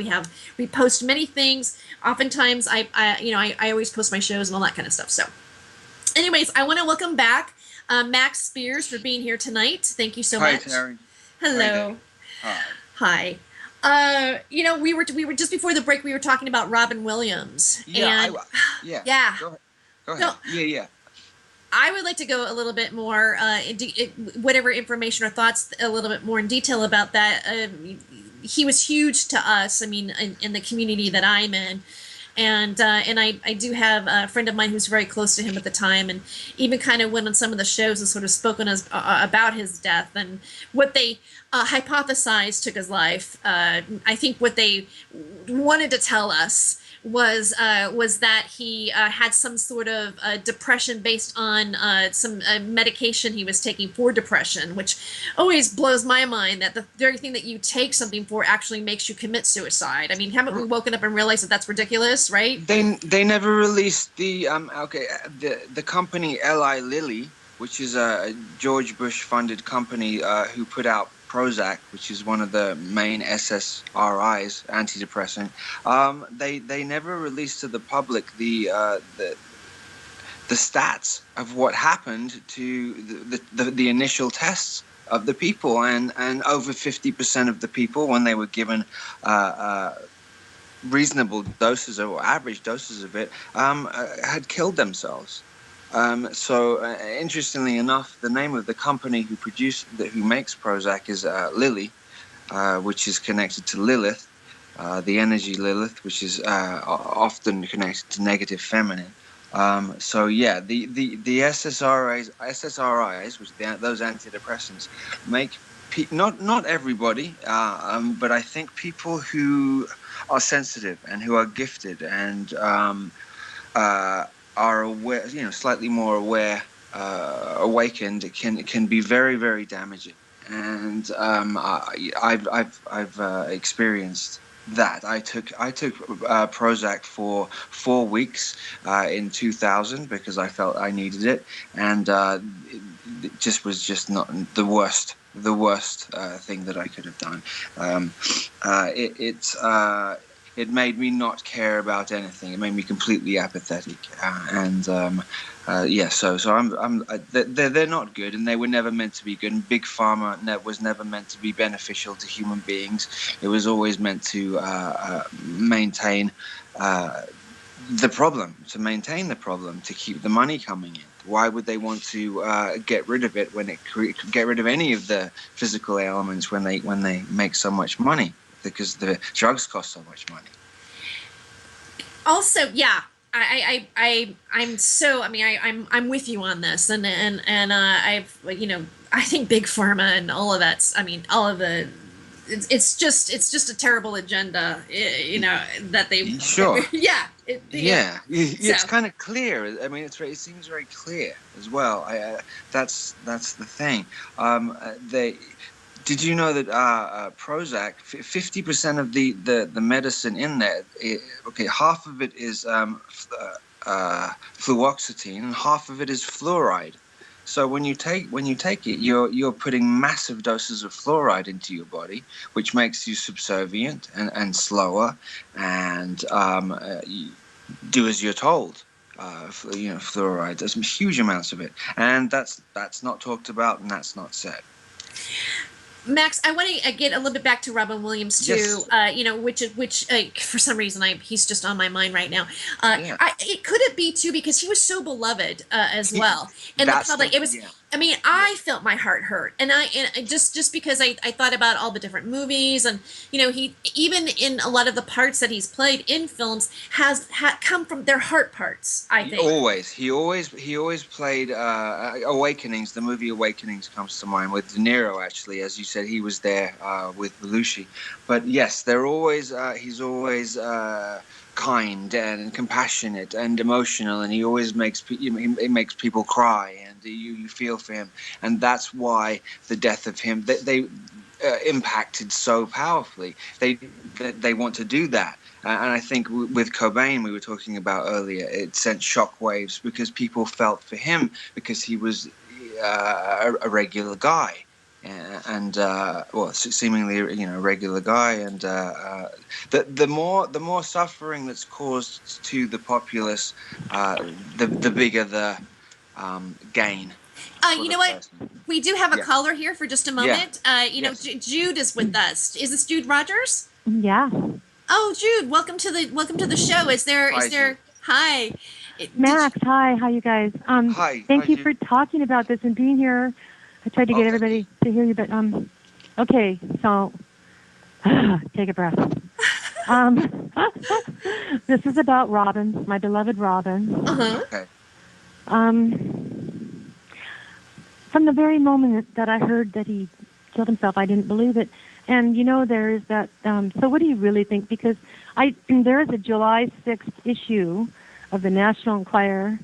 We post many things. Oftentimes, I always post my shows and all that kind of stuff. So, anyways, I want to welcome back Max Spiers for being here tonight. Thank you so much. Hi, Terry. Hello. Hi. We were just before the break. We were talking about Robin Williams. Yeah. Yeah. Go ahead. Yeah. I would like to go a little bit more, whatever information or thoughts, a little bit more in detail about that. He was huge to us. I mean, in the community that I'm in, and I do have a friend of mine who's very close to him at the time, and even kind of went on some of the shows and sort of spoken about his death and what they hypothesized took his life. I think what they wanted to tell us was that he had some sort of depression based on some medication he was taking for depression, which always blows my mind that the very thing that you take something for actually makes you commit suicide. I mean, haven't we woken up and realized that that's ridiculous, right? They never released the company Eli Lilly, which is a George Bush funded company who put out Prozac, which is one of the main SSRIs, antidepressant. They never released to the public the stats of what happened to the initial tests of the people, and over 50% of the people, when they were given reasonable doses or average doses of it, had killed themselves. So interestingly enough, the name of the company who makes Prozac is Lilly, which is connected to Lilith, the energy Lilith, which is often connected to negative feminine. So yeah, the SSRIs, which those antidepressants, make not everybody, but I think people who are sensitive and who are gifted and are aware, slightly more aware, awakened, it can be very, very damaging. And I've experienced that. I took Prozac for 4 weeks in 2000 because I felt I needed it, and it just was not the worst thing that I could have done. It made me not care about anything. It made me completely apathetic, they're not good, and they were never meant to be good. And Big Pharma was never meant to be beneficial to human beings. It was always meant to maintain the problem, to keep the money coming in. Why would they want to get rid of it get rid of any of the physical ailments when they make so much money? Because the drugs cost so much money. Also, yeah, I'm with you on this, and I've, I think Big Pharma and all of that. I mean, all of the, it's just a terrible agenda, that they. Sure. Yeah. It's kind of clear. I mean, it seems very clear as well. That's the thing. Did you know that Prozac, 50% of the medicine in there, half of it is fluoxetine and half of it is fluoride. So when you take it, you're putting massive doses of fluoride into your body, which makes you subservient and slower, and you do as you're told. Fluoride. There's huge amounts of it, and that's not talked about, and that's not said. Max, I want to get a little bit back to Robin Williams too. Yes. Which for some reason he's just on my mind right now. It could it be too because he was so beloved as well, and the public. It was. Yeah. I mean, I felt my heart hurt, and just because I thought about all the different movies, and he even in a lot of the parts that he's played in films has come from their heart parts. I think he always played Awakenings. The movie Awakenings comes to mind with De Niro. Actually, as you said, he was there with Belushi. But yes, he's always kind and compassionate and emotional, and he always makes people cry, and you feel for him, and that's why the death of him they impacted so powerfully. They want to do that, and I think with Cobain, we were talking about earlier, it sent shockwaves because people felt for him because he was a regular guy. And seemingly a regular guy, and the more suffering that's caused to the populace, the bigger the gain. You know what? We do have a caller here for just a moment. Yes. Jude is with us. Is this Jude Rogers? Yeah. Oh, Jude, welcome to the show. Is there? Hi. Max, hi. How you guys? Hi. Thank you for talking about this and being here. I tried to get everybody to hear you, but okay, so take a breath. This is about Robin, my beloved Robin. Uh-huh. Okay. From the very moment that I heard that he killed himself, I didn't believe it. And there is that. So, what do you really think? Because there is a July 6th issue of the National Enquirer,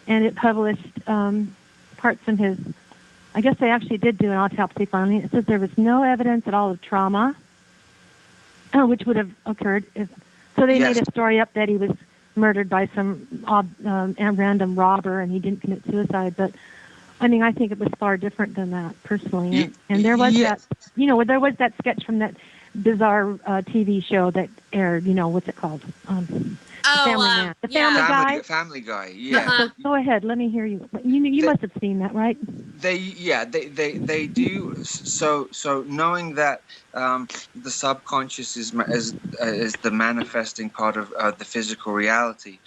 and it published parts from his. I guess they actually did do an autopsy finally. It says there was no evidence at all of trauma, which would have occurred if. So they made a story up that he was murdered by some random robber and he didn't commit suicide. But I mean, I think it was far different than that, personally. And there was that, there was that sketch from that bizarre TV show that aired. What's it called? Oh, Family Man. The yeah. Family Guy. Family Guy. Yeah. Uh-huh. So go ahead. Let me hear you. You must have seen that, right? They do. So knowing that the subconscious is the manifesting part of the physical reality,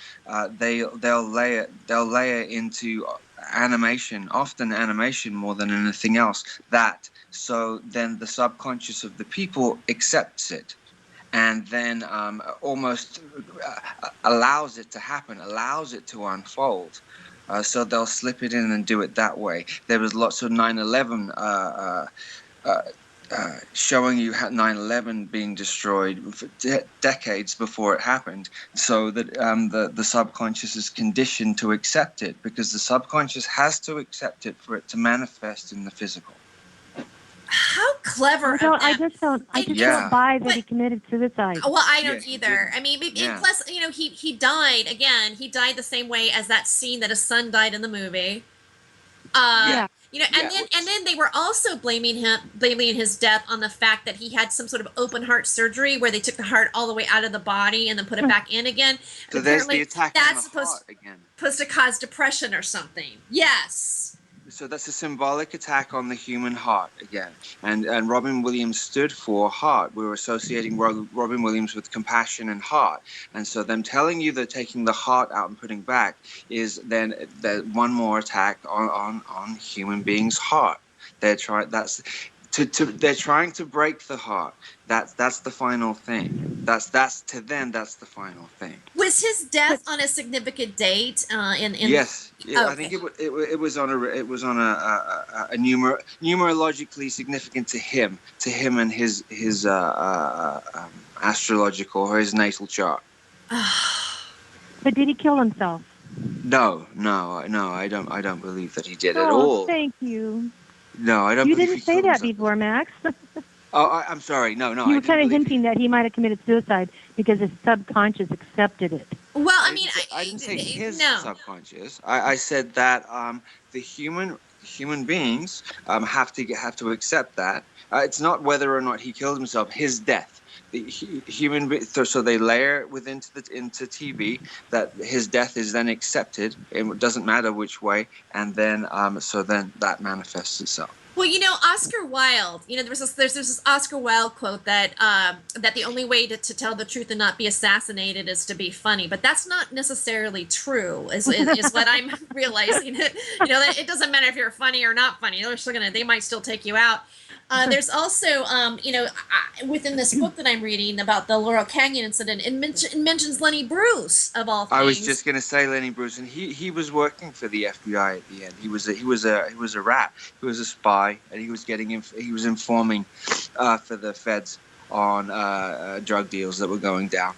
they'll layer into animation, often animation more than anything else. So then the subconscious of the people accepts it, and then almost allows it to happen, allows it to unfold. So they'll slip it in and do it that way. There was lots of 9/11 showing you 9/11 being destroyed for decades before it happened, so that the subconscious is conditioned to accept it, because the subconscious has to accept it for it to manifest in the physical. How clever I just don't buy that he committed suicide. Well, I don't either. I mean, and plus, he died again. He died the same way as that scene that his son died in the movie. And then they were also blaming his death on the fact that he had some sort of open heart surgery where they took the heart all the way out of the body and then put it back in again. So there's the attack on the heart again. Supposed to cause depression or something. Yes. So that's a symbolic attack on the human heart again. And Robin Williams stood for heart. We were associating Robin Williams with compassion and heart. And so them telling you they're taking the heart out and putting back is then one more attack on human beings' heart. They're trying to break the heart. That's the final thing. That's to them. That's the final thing. Was his death on a significant date? Yes, I think it was on a numerologically significant to him and his astrological or his natal chart. But did he kill himself? No, I don't believe that he did at all. Thank you. No, I don't. You didn't say that before, Max. Oh, I'm sorry. No. You were kind of hinting that he might have committed suicide because his subconscious accepted it. Well, I mean, I didn't say his subconscious. I said that the human beings have to accept that. It's not whether or not he killed himself. His death. So they layer into TV that his death is then accepted. It doesn't matter which way, and then so then that manifests itself. Well, Oscar Wilde, there's this Oscar Wilde quote that the only way to tell the truth and not be assassinated is to be funny, but that's not necessarily true. Is what I'm realizing. That it doesn't matter if you're funny or not funny. They might still take you out. There's also, within this book that I'm reading about the Laurel Canyon incident, it mentions Lenny Bruce of all things. I was just going to say Lenny Bruce, and he was working for the FBI at the end. He was a rat. He was a spy, and he was informing for the feds on drug deals that were going down.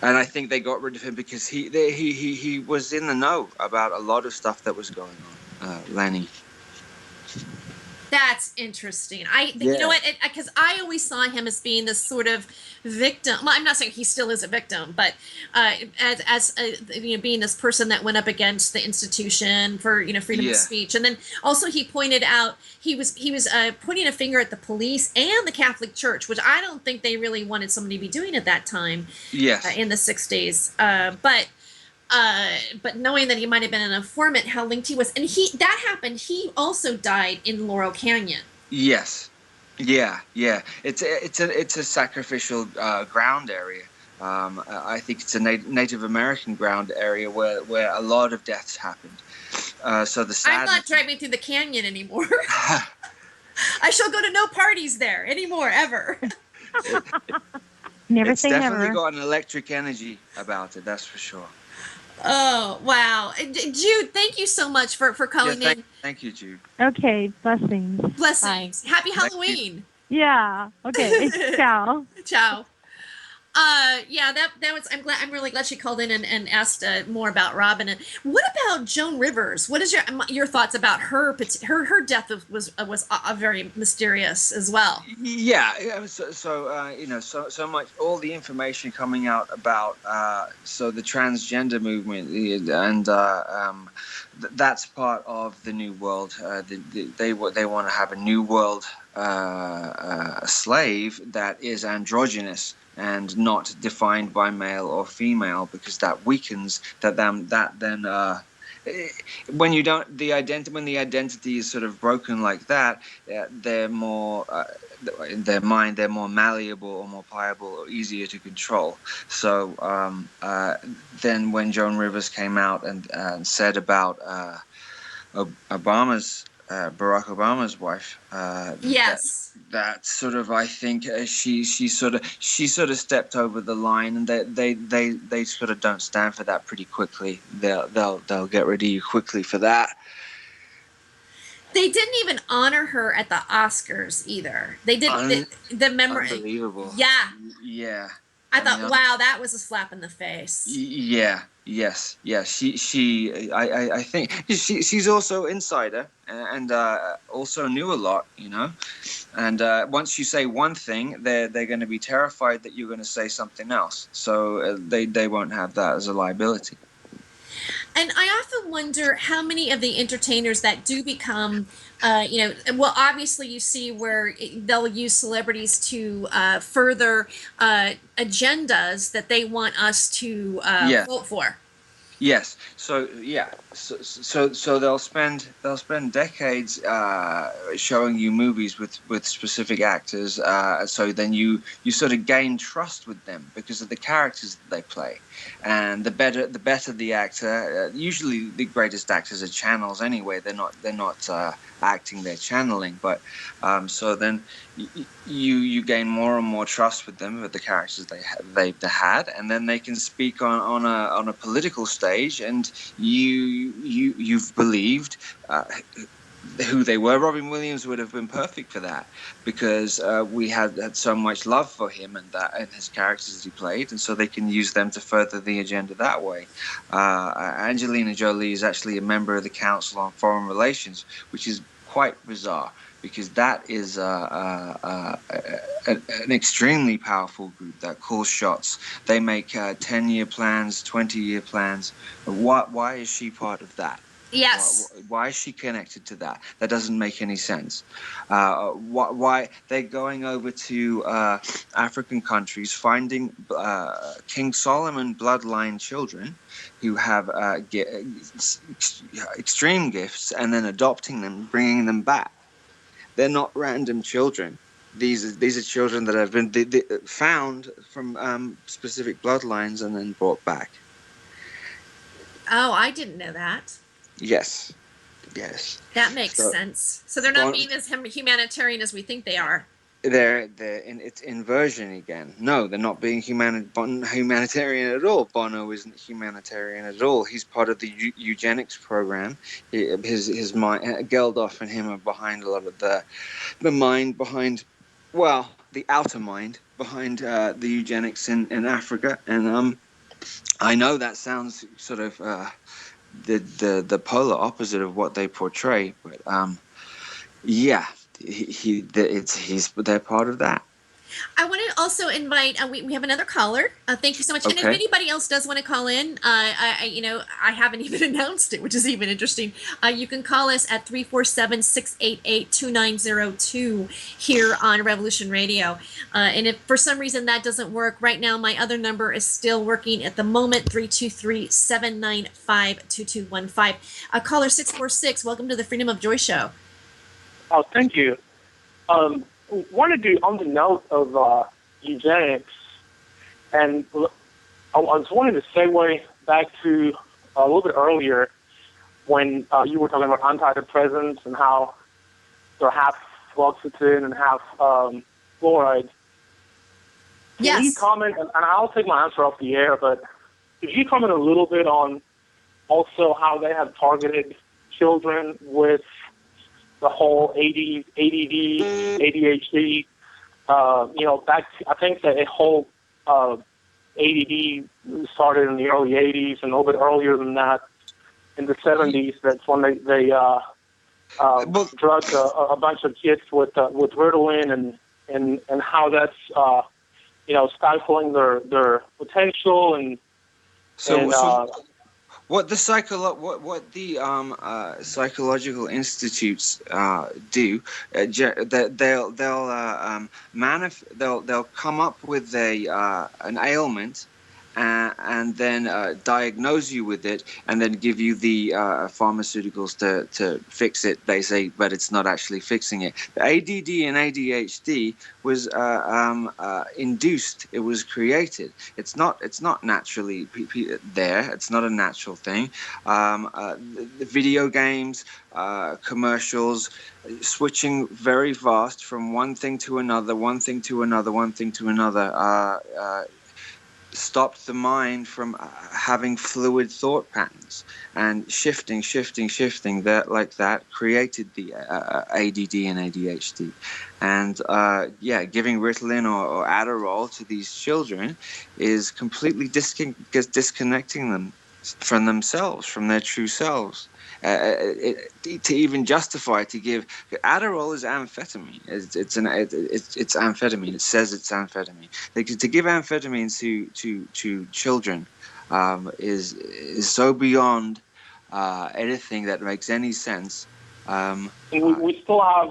And I think they got rid of him because he was in the know about a lot of stuff that was going on. Lenny. That's interesting. You know what? Because I always saw him as being this sort of victim. Well, I'm not saying he still is a victim, but as being this person that went up against the institution for freedom of speech, and then also he pointed out he was pointing a finger at the police and the Catholic Church, which I don't think they really wanted somebody to be doing at that time. Yes. In the 60s, but knowing that he might have been an informant, how linked he was, and that happened. He also died in Laurel Canyon. Yes, yeah. It's a sacrificial ground area. I think it's a Native American ground area where a lot of deaths happened. So I'm not driving through the canyon anymore. I shall go to no parties there anymore, ever. Never say never. It's definitely got an electric energy about it. That's for sure. Oh, wow. Jude, thank you so much for calling in. Thank you, Jude. Okay, blessings. Blessings. Bye. Happy Halloween. Yeah, okay. Ciao. Ciao. That was. I'm really glad she called in and asked more about Robin. And what about Joan Rivers? What is your thoughts about her? Her death was very mysterious as well. Yeah. So much. All the information coming out about the transgender movement and that's part of the new world. They want to have a new world slave that is androgynous and not defined by male or female, because that weakens when you don't when the identity is sort of broken like that, they're more in their mind, they're more malleable or more pliable or easier to control. So then when Joan Rivers came out and said about Barack Obama's wife, yes, that sort of, I think she sort of stepped over the line, and they sort of don't stand for that pretty quickly. They'll get rid of you quickly for that. they didn't even honor her at the Oscars either. They didn't. The memory. Unbelievable. Yeah. Yeah. I thought, wow, that was a slap in the face. Yeah. Yes. Yeah. I think she's also insider and also knew a lot, you know. And once you say one thing, they're going to be terrified that you're going to say something else. So they won't have that as a liability. And I often wonder how many of the entertainers that do become, well, obviously you see where they'll use celebrities to further agendas that they want us to vote for. Yes. So yeah. So they'll spend decades showing you movies with specific actors. So then you sort of gain trust with them because of the characters that they play, and the better the actor. Usually the greatest actors are channels anyway. They're not acting, they're channeling. But so then you gain more and more trust with them, with the characters they had, and then they can speak on a political stage, and you've believed who they were. Robin Williams would have been perfect for that, because we had so much love for him and his characters he played, and so they can use them to further the agenda that way. Angelina Jolie is actually a member of the Council on Foreign Relations, which is quite bizarre, because that is an extremely powerful group that calls shots. They make 10-year plans, 20-year plans. Why is she part of that? Yes. Why is she connected to that? That doesn't make any sense. Why they're going over to African countries, finding King Solomon bloodline children who have extreme gifts, and then adopting them, bringing them back. They're not random children. These are children that have been found from specific bloodlines and then brought back. Oh, I didn't know that. Yes. That makes sense. So they're not being as humanitarian as we think they are. It's inversion again. No, they're not being humanitarian at all. Bono isn't humanitarian at all. He's part of the eugenics program. His mind, Geldof and him are behind a lot of the mind behind, well, the outer mind behind the eugenics in Africa. And I know that sounds sort of the polar opposite of what they portray, but yeah. They're part of that. I want to also invite. We have another caller. Thank you so much. Okay. And if anybody else does want to call in, I haven't even announced it, which is even interesting. You can call us at 347-688-2902 here on Revolution Radio. And if for some reason that doesn't work right now, my other number is still working at the moment: 323-795-2215. Caller 646. Welcome to the Freedom of Joy Show. Oh, thank you. Wanted to, on the note of eugenics, and I was wanting to segue back to a little bit earlier when you were talking about antidepressants and how they're half fluoxetine and half fluoride. Yes. Can you comment, and I'll take my answer off the air, but could you comment a little bit on also how they have targeted children with the whole ADD, ADHD, I think that a whole ADD started in the early 80s, and a little bit earlier than that, in the 70s. That's when they drugged a bunch of kids with Ritalin, and how that's stifling their potential and. What the psychological institutes do, they'll come up with an ailment, and then diagnose you with it, and then give you the pharmaceuticals to fix it. They say, but it's not actually fixing it. The ADD and ADHD was induced. It was created. It's not naturally there. It's not a natural thing. The video games, commercials, switching very fast from one thing to another, stopped the mind from having fluid thought patterns, and shifting that like that created the ADD and ADHD. And giving Ritalin or Adderall to these children is completely disconnecting them from themselves, from their true selves. To even justify to give Adderall is amphetamine. It's amphetamine. It says it's amphetamine. To give amphetamine to children is so beyond anything that makes any sense. We still have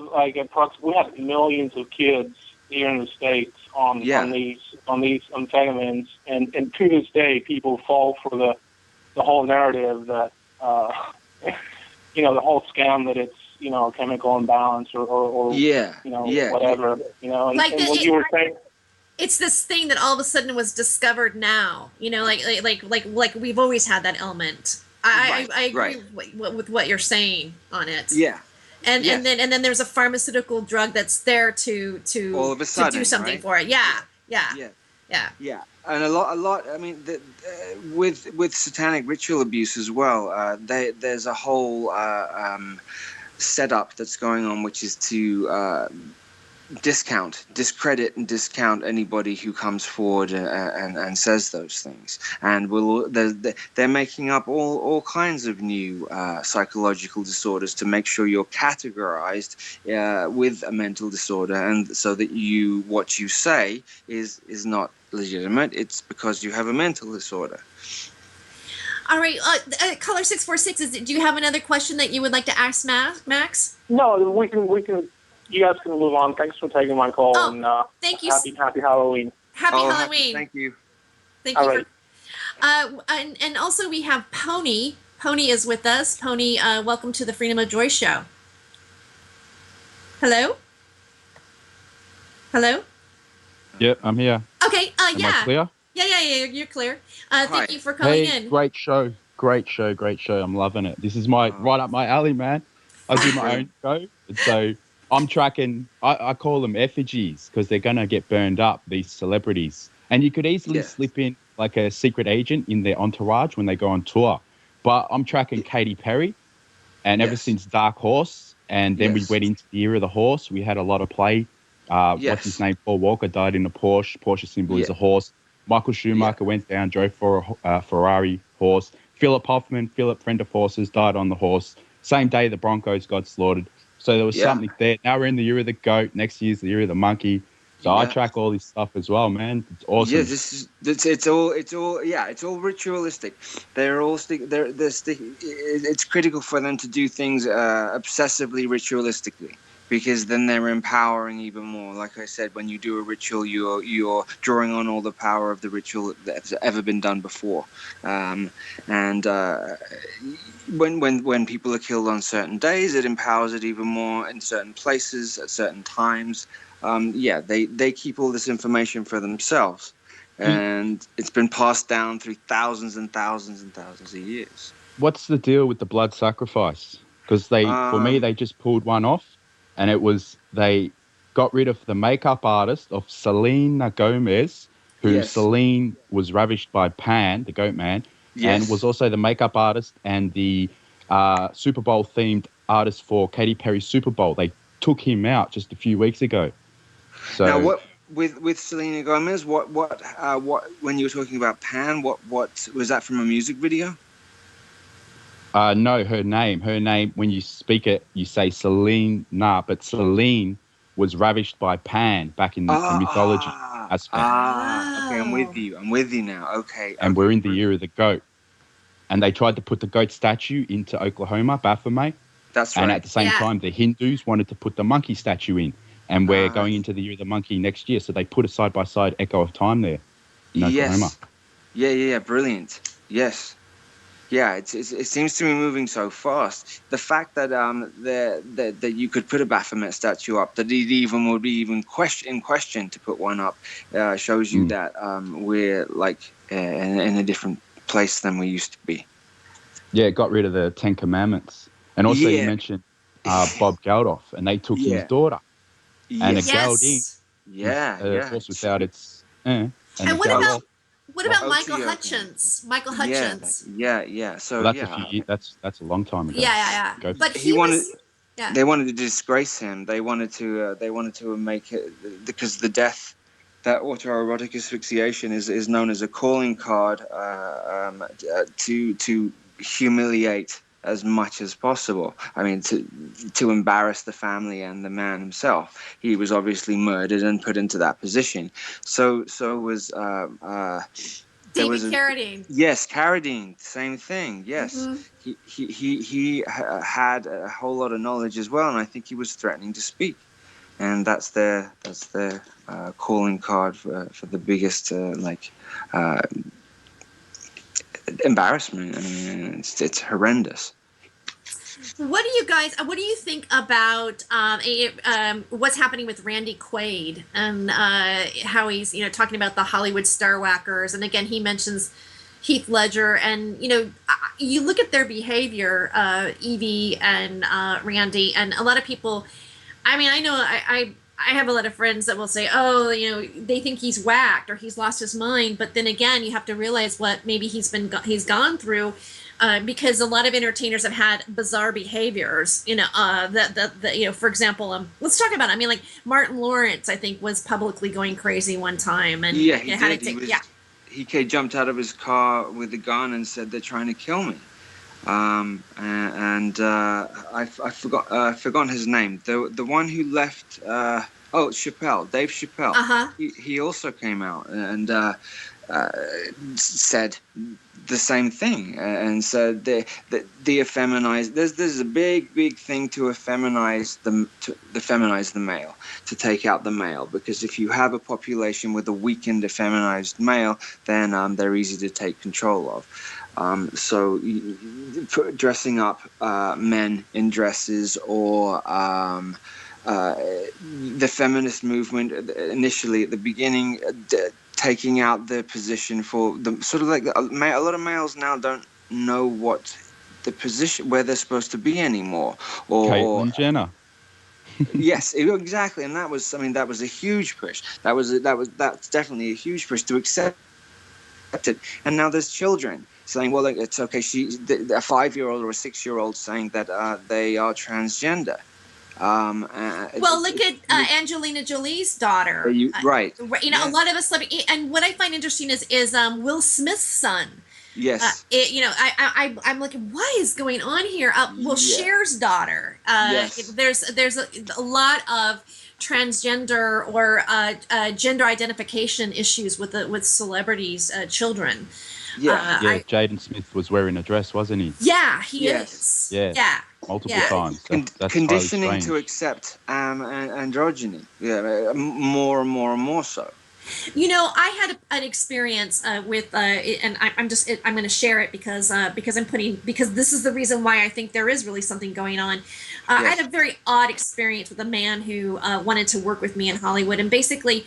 we have millions of kids here in the States on these amphetamines, and to this day people fall for the whole narrative that the whole scam that it's a chemical imbalance or whatever, and what you were saying. It's this thing that all of a sudden was discovered now, like we've always had that element. I agree with what you're saying on it. Yeah. And then there's a pharmaceutical drug that's there to all of a sudden, to do something for it. Yeah. And a lot. I mean, with satanic ritual abuse as well. There's a whole setup that's going on, which is to discredit and discount anybody who comes forward and says those things. And they're making up all kinds of new psychological disorders to make sure you're categorized with a mental disorder, and so that what you say is not legitimate. It's because you have a mental disorder. All right, caller 646. Do you have another question that you would like to ask Max? No, we can. You guys can move on. Thanks for taking my call. Oh, and thank you. Happy Halloween. Happy Halloween. Thank you. Thank you. All right. And also we have Pony. Pony is with us. Pony, welcome to the Freedom of Joy show. Hello? Hello? Yep, I'm here. Okay, Am I clear? Yeah, you're clear. Thank you for calling in. Great show. I'm loving it. This is right up my alley, man. I do my own show. And so I'm tracking, I call them effigies because they're going to get burned up, these celebrities. And you could easily slip in like a secret agent in their entourage when they go on tour. But I'm tracking Katy Perry, and ever since Dark Horse, and then we went into the era of the horse, we had a lot of play. What's his name? Paul Walker died in a Porsche. Porsche symbol is a horse. Michael Schumacher went down, drove for a Ferrari horse. Philip Hoffman, friend of horses, died on the horse. Same day the Broncos got slaughtered. So there was something there. Now we're in the year of the goat. Next year's the year of the monkey. So I track all this stuff as well, man. It's awesome. Yeah, it's all ritualistic. They're all it's critical for them to do things obsessively ritualistically, because then they're empowering even more. Like I said, when you do a ritual, you're drawing on all the power of the ritual that's ever been done before. When people are killed on certain days, it empowers it even more in certain places at certain times. They keep all this information for themselves, and it's been passed down through thousands and thousands and thousands of years. What's the deal with the blood sacrifice? Because for me, they just pulled one off. And it was, they got rid of the makeup artist of Selena Gomez, who Celine was ravished by Pan, the goat man, and was also the makeup artist and the Super Bowl themed artist for Katy Perry's Super Bowl. They took him out just a few weeks ago. So now, what with Selena Gomez? What when you were talking about Pan? What was that from a music video? No, her name, when you speak it, you say Selena, but Celine was ravished by Pan back in the mythology aspect. Okay, I'm with you now. Okay. And we're in the year of the goat. and they tried to put the goat statue into Oklahoma, Baphomet. That's right. And at the same time, the Hindus wanted to put the monkey statue in. And we're going into the year of the monkey next year. So they put a side-by-side echo of time there in Oklahoma. Yeah. Brilliant. Yes. Yeah, it seems to be moving so fast. The fact that that you could put a Baphomet statue up, that it even would be in question to put one up, shows you that we're like in a different place than we used to be. Yeah, it got rid of the 10 Commandments. And also you mentioned Bob Geldof, and they took his daughter. And a gelding, a horse without its... and what about Michael Hutchins? Michael Hutchins. Yeah. So well, that's a long time ago. Yeah. But they wanted to disgrace him. They wanted to make it, because the death, that autoerotic asphyxiation is known as a calling card to humiliate as much as possible. I mean, to embarrass the family and the man himself. He was obviously murdered and put into that position. So was David Carradine. Yes, Carradine, same thing. Yes, he had a whole lot of knowledge as well, and I think he was threatening to speak. And that's their calling card for the biggest embarrassment. I mean, it's horrendous. What do you think about what's happening with Randy Quaid and how he's talking about the Hollywood star whackers, and again he mentions Heath Ledger, and you look at their behavior, Evie and Randy, and a lot of people. I mean, I know I have a lot of friends that will say, oh, they think he's whacked or he's lost his mind, but then again, you have to realize what maybe he's gone through. Because a lot of entertainers have had bizarre behaviors, for example, let's talk about it. I mean, like Martin Lawrence, I think, was publicly going crazy one time, and he did. He jumped out of his car with a gun and said, "They're trying to kill me," I forgot his name. The one who left. Chappelle, Dave Chappelle. He also came out and said the same thing, and so the effeminized. There's a big thing to feminize the male, to take out the male, because if you have a population with a weakened, effeminized male, then they're easy to take control of. So dressing up men in dresses, or the feminist movement initially at the beginning. Taking out the position for the sort of like a lot of males now don't know what the position where they're supposed to be anymore. Or Caitlyn Jenner. Yes, exactly, and that was a huge push. That's definitely a huge push to accept it. And now there's children saying, well, it's okay. A 5-year-old or a 6-year-old saying that they are transgender. Well, look at Angelina Jolie's daughter. Right. A lot of us, and what I find interesting is Will Smith's son. Yes. I'm looking, what is going on here? Cher's daughter. Yes. There's a lot of transgender or gender identification issues with celebrities' children. Yeah. Jaden Smith was wearing a dress, wasn't he? Yeah, he is. Yeah. Multiple times. That's conditioning to accept androgyny. Yeah, more and more so. I had an experience with, and I'm going to share it because this is the reason why I think there is really something going on. I had a very odd experience with a man who wanted to work with me in Hollywood, and basically,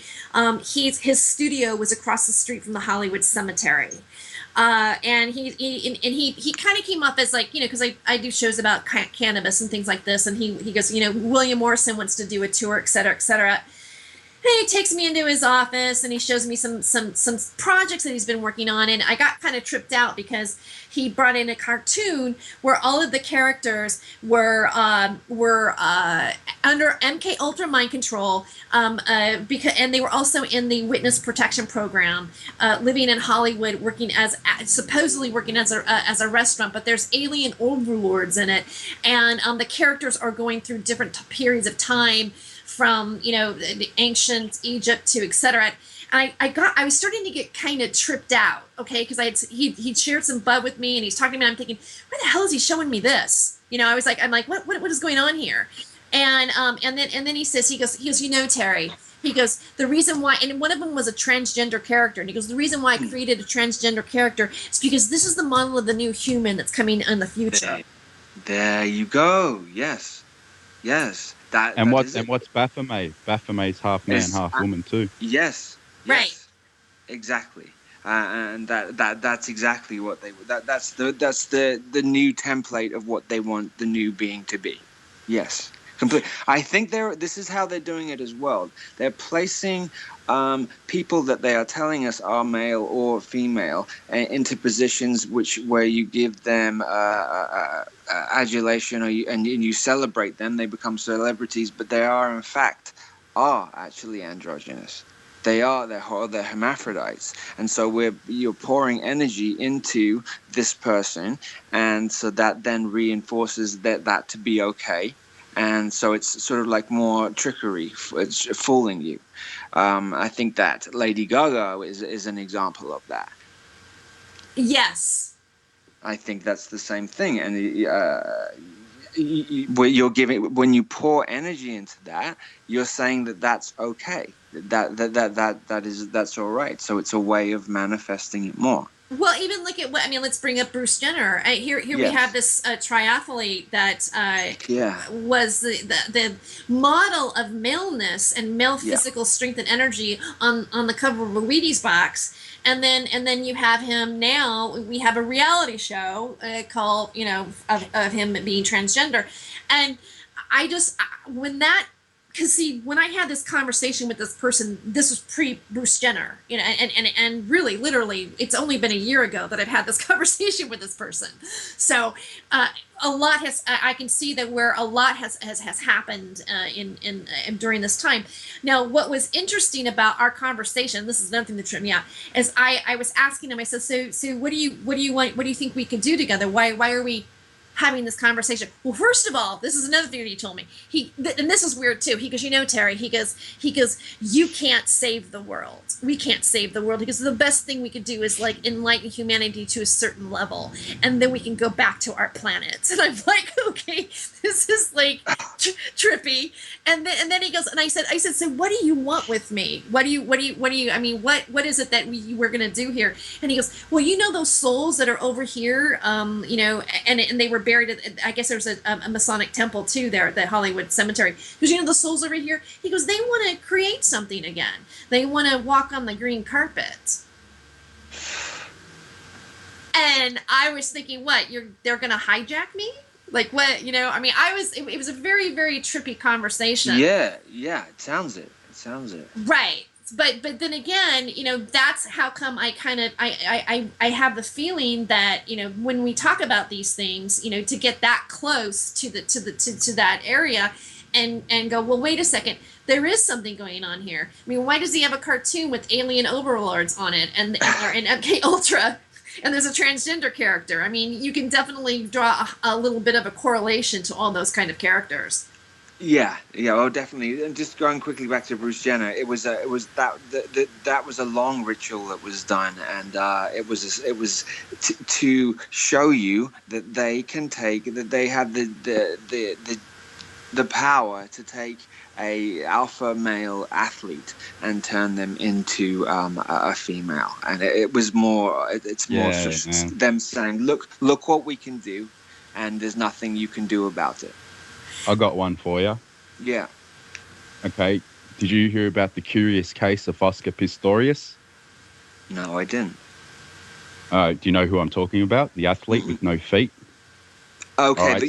his studio was across the street from the Hollywood Cemetery. And he kind of came off as like, because I do shows about cannabis and things like this, and he goes, William Morrison wants to do a tour, et cetera, et cetera. And he takes me into his office and he shows me some projects that he's been working on, and I got kind of tripped out because he brought in a cartoon where all of the characters were under MK Ultra mind control, and they were also in the witness protection program, living in Hollywood, supposedly working as a restaurant, but there's alien overlords in it, and the characters are going through different periods of time from the ancient Egypt to etc. And I was starting to get kind of tripped out, okay, because he shared some bud with me, and he's talking to me, and I'm thinking, why the hell is he showing me this? I'm like, what is going on here? And then he goes, Terry. He goes, the reason why, and one of them was a transgender character, and he goes, the reason why I created a transgender character is because this is the model of the new human that's coming in the future. There you go. Yes. What's Baphomet? Baphomet's half man, half woman too. Yes. Right. Exactly. And that's exactly what they. That's the new template of what they want the new being to be. Yes. I think this is how they're doing it as well. They're placing people that they are telling us are male or female into positions where you give them adulation and you celebrate them. They become celebrities, but they are in fact actually androgynous. They're hermaphrodites, and so you're pouring energy into this person, and so that then reinforces that to be okay. And so it's sort of like more trickery. It's fooling you. I think that Lady Gaga is an example of that. Yes. I think that's the same thing. And when you pour energy into that, you're saying that's okay. That's all right. So it's a way of manifesting it more. Well, even look at let's bring up Bruce Jenner. Here yes. We have this triathlete that was the model of maleness and male physical strength and energy on the cover of a Wheaties box. And then you have him now. We have a reality show called, of him being transgender. And when I had this conversation with this person, this was pre-Bruce Jenner, and really, literally, it's only been a year ago that I've had this conversation with this person. So a lot I can see that where a lot has happened in during this time. Now, what was interesting about our conversation, this is another thing that tripped me out, is I was asking him, I said, so what do you want? What do you think we could do together? Why are we having this conversation? Well, first of all, this is another thing that he told me. And this is weird too. He goes, Terry, he goes, you can't save the world. We can't save the world, because the best thing we could do is like enlighten humanity to a certain level, and then we can go back to our planet. And I'm like, okay, this is like trippy. And then he goes, and I said, so what do you want with me? What is it that we're going to do here? And he goes, well, those souls that are over here, and they were buried at, I guess there's a Masonic temple too there at the Hollywood Cemetery. Because the souls over here, he goes, they want to create something again. They want to walk on the green carpet. And I was thinking, they're going to hijack me? Like what, it was a very, very trippy conversation. Yeah, it sounds it. Right. But then again, that's how come I kind of I have the feeling that when we talk about these things, to get that close to that area, and go, well, wait a second, there is something going on here. I mean, why does he have a cartoon with alien overlords on it and MK Ultra, and there's a transgender character? I mean, you can definitely draw a little bit of a correlation to all those kind of characters. Yeah, well, definitely. And just going quickly back to Bruce Jenner, it was that was a long ritual that was done, and it was to show you that they have the power to take a alpha male athlete and turn them into a female, and it's more them saying, look what we can do, and there's nothing you can do about it. I got one for you. Yeah. Okay. Did you hear about the curious case of Oscar Pistorius? No, I didn't. Do you know who I'm talking about? The athlete with no feet. Okay. Right,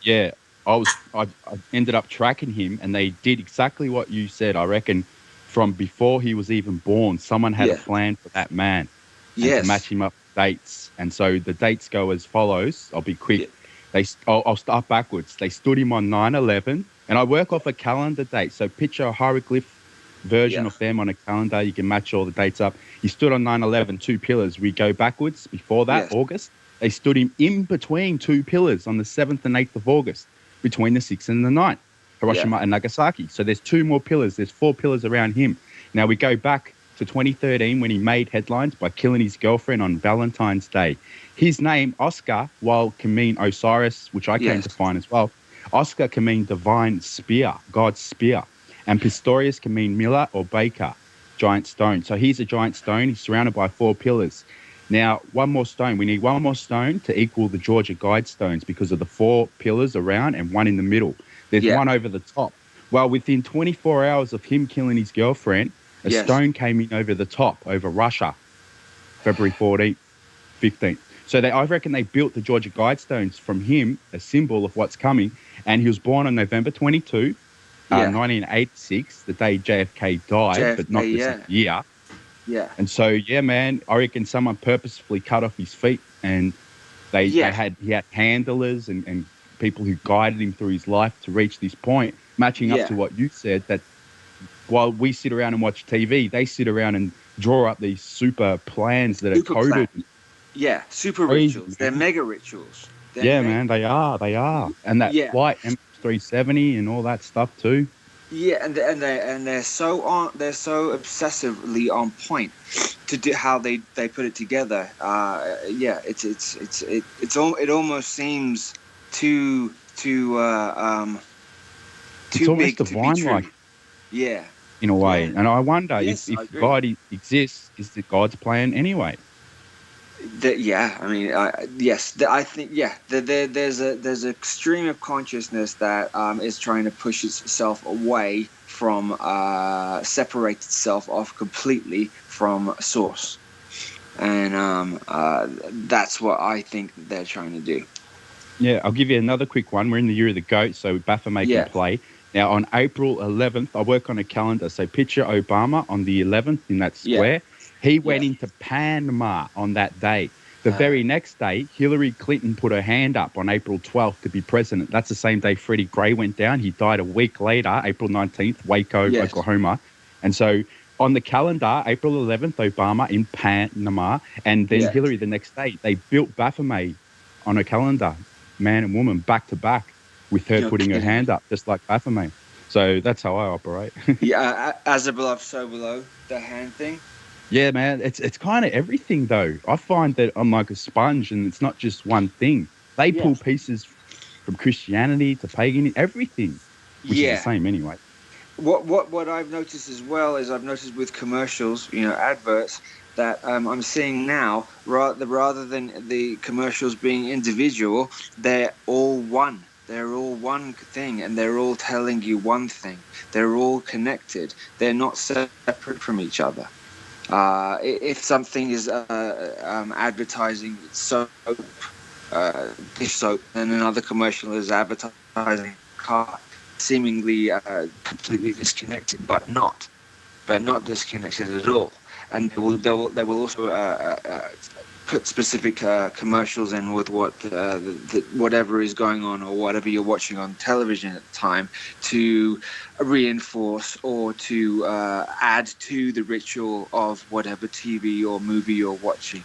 Yeah. I ended up tracking him, and they did exactly what you said. I reckon from before he was even born, someone had a plan for that man. Yes. To match him up with dates. And so the dates go as follows. I'll be quick. Yeah. I'll start backwards. They stood him on 9/11, and I work off a calendar date. So picture a hieroglyph version of them on a calendar. You can match all the dates up. He stood on 9/11, 2 pillars. We go backwards. Before that, August, they stood him in between 2 pillars on the 7th and 8th of August, between the 6th and the 9th. Hiroshima and Nagasaki. So there's 2 more pillars. There's 4 pillars around him. Now we go back to 2013 when he made headlines by killing his girlfriend on Valentine's Day. His name, Oscar, while can mean Osiris, which I came to find as well, Oscar can mean divine spear, God's spear. And Pistorius can mean miller or baker, giant stone. So he's a giant stone. He's surrounded by 4 pillars. Now, one more stone. We need one more stone to equal the Georgia Guidestones because of the 4 pillars around and one in the middle. There's one over the top. Well, within 24 hours of him killing his girlfriend, a stone came in over the top, over Russia, February 14th, 15th. So I reckon they built the Georgia Guidestones from him, a symbol of what's coming. And he was born on November 22, 1986, the day JFK died, but not this year. Yeah. And so, man, I reckon someone purposefully cut off his feet, and he had handlers and people who guided him through his life to reach this point, matching up to what you said, that while we sit around and watch TV, they sit around and draw up these super plans that are coded. Yeah, super rituals. They're mega rituals. Man, they are. And that flight M370 and all that stuff too. Yeah, and they're so obsessively on point to do how they put it together. It almost seems too big to be true. Yeah. In a way. And I wonder if God exists, is it God's plan anyway? I think there's a stream of consciousness that is trying to push itself away from separate itself off completely from source, and that's what I think they're trying to do. Yeah, I'll give you another quick one. We're in the year of the goat, so Baphomet can play. Now, on April 11th, I work on a calendar, so picture Obama on the 11th in that square. Yeah. He went into Panama on that day. The very next day, Hillary Clinton put her hand up on April 12th to be president. That's the same day Freddie Gray went down. He died a week later, April 19th, Waco, Oklahoma. And so on the calendar, April 11th, Obama in Panama, and then Hillary the next day. They built Baphomet on a calendar, man and woman, back to back, with her putting her hand up, just like Baphomet. So that's how I operate. As above, so below, the hand thing. Yeah, man, it's kind of everything, though. I find that I'm like a sponge, and it's not just one thing. They pull pieces from Christianity to pagan, everything, which is the same anyway. What I've noticed as well is I've noticed with commercials, adverts, that I'm seeing now, rather than the commercials being individual, they're all one. They're all one thing, and they're all telling you one thing. They're all connected. They're not separate from each other. If something is advertising soap, dish soap, and another commercial is advertising car, seemingly completely disconnected, but not disconnected at all. And they will also put specific commercials in with whatever is going on or whatever you're watching on television at the time to reinforce or to add to the ritual of whatever TV or movie you're watching.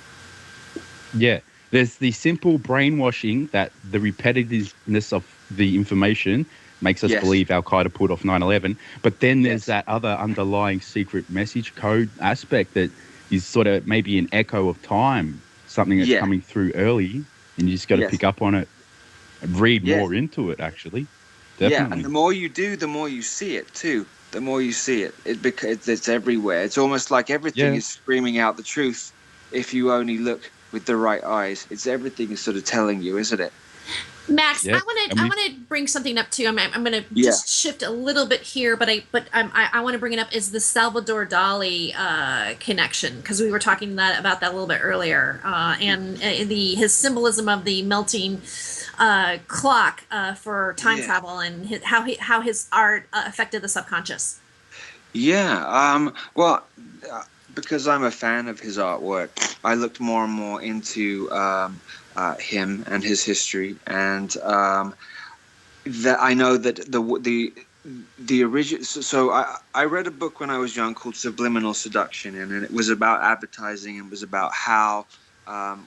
Yeah, there's the simple brainwashing that the repetitiveness of the information makes us believe Al-Qaeda pulled off 9/11. But then there's that other underlying secret message code aspect that is sort of maybe an echo of time, something that's coming through early, and you just got to pick up on it and read more into it, actually. Definitely. Yeah, and the more you do, the more you see it, too. The more you see it. Because it's everywhere. It's almost like everything is screaming out the truth if you only look with the right eyes. Everything is sort of telling you, isn't it? Max, I want to bring something up too. I'm going to just shift a little bit here, but I want to bring it up is the Salvador Dali connection, because we were talking about that a little bit earlier, and his symbolism of the melting clock for time travel and how his art affected the subconscious. Yeah, because I'm a fan of his artwork, I looked more and more into him and his history, and that I know that the original. So I read a book when I was young called Subliminal Seduction, and it was about advertising, and was about how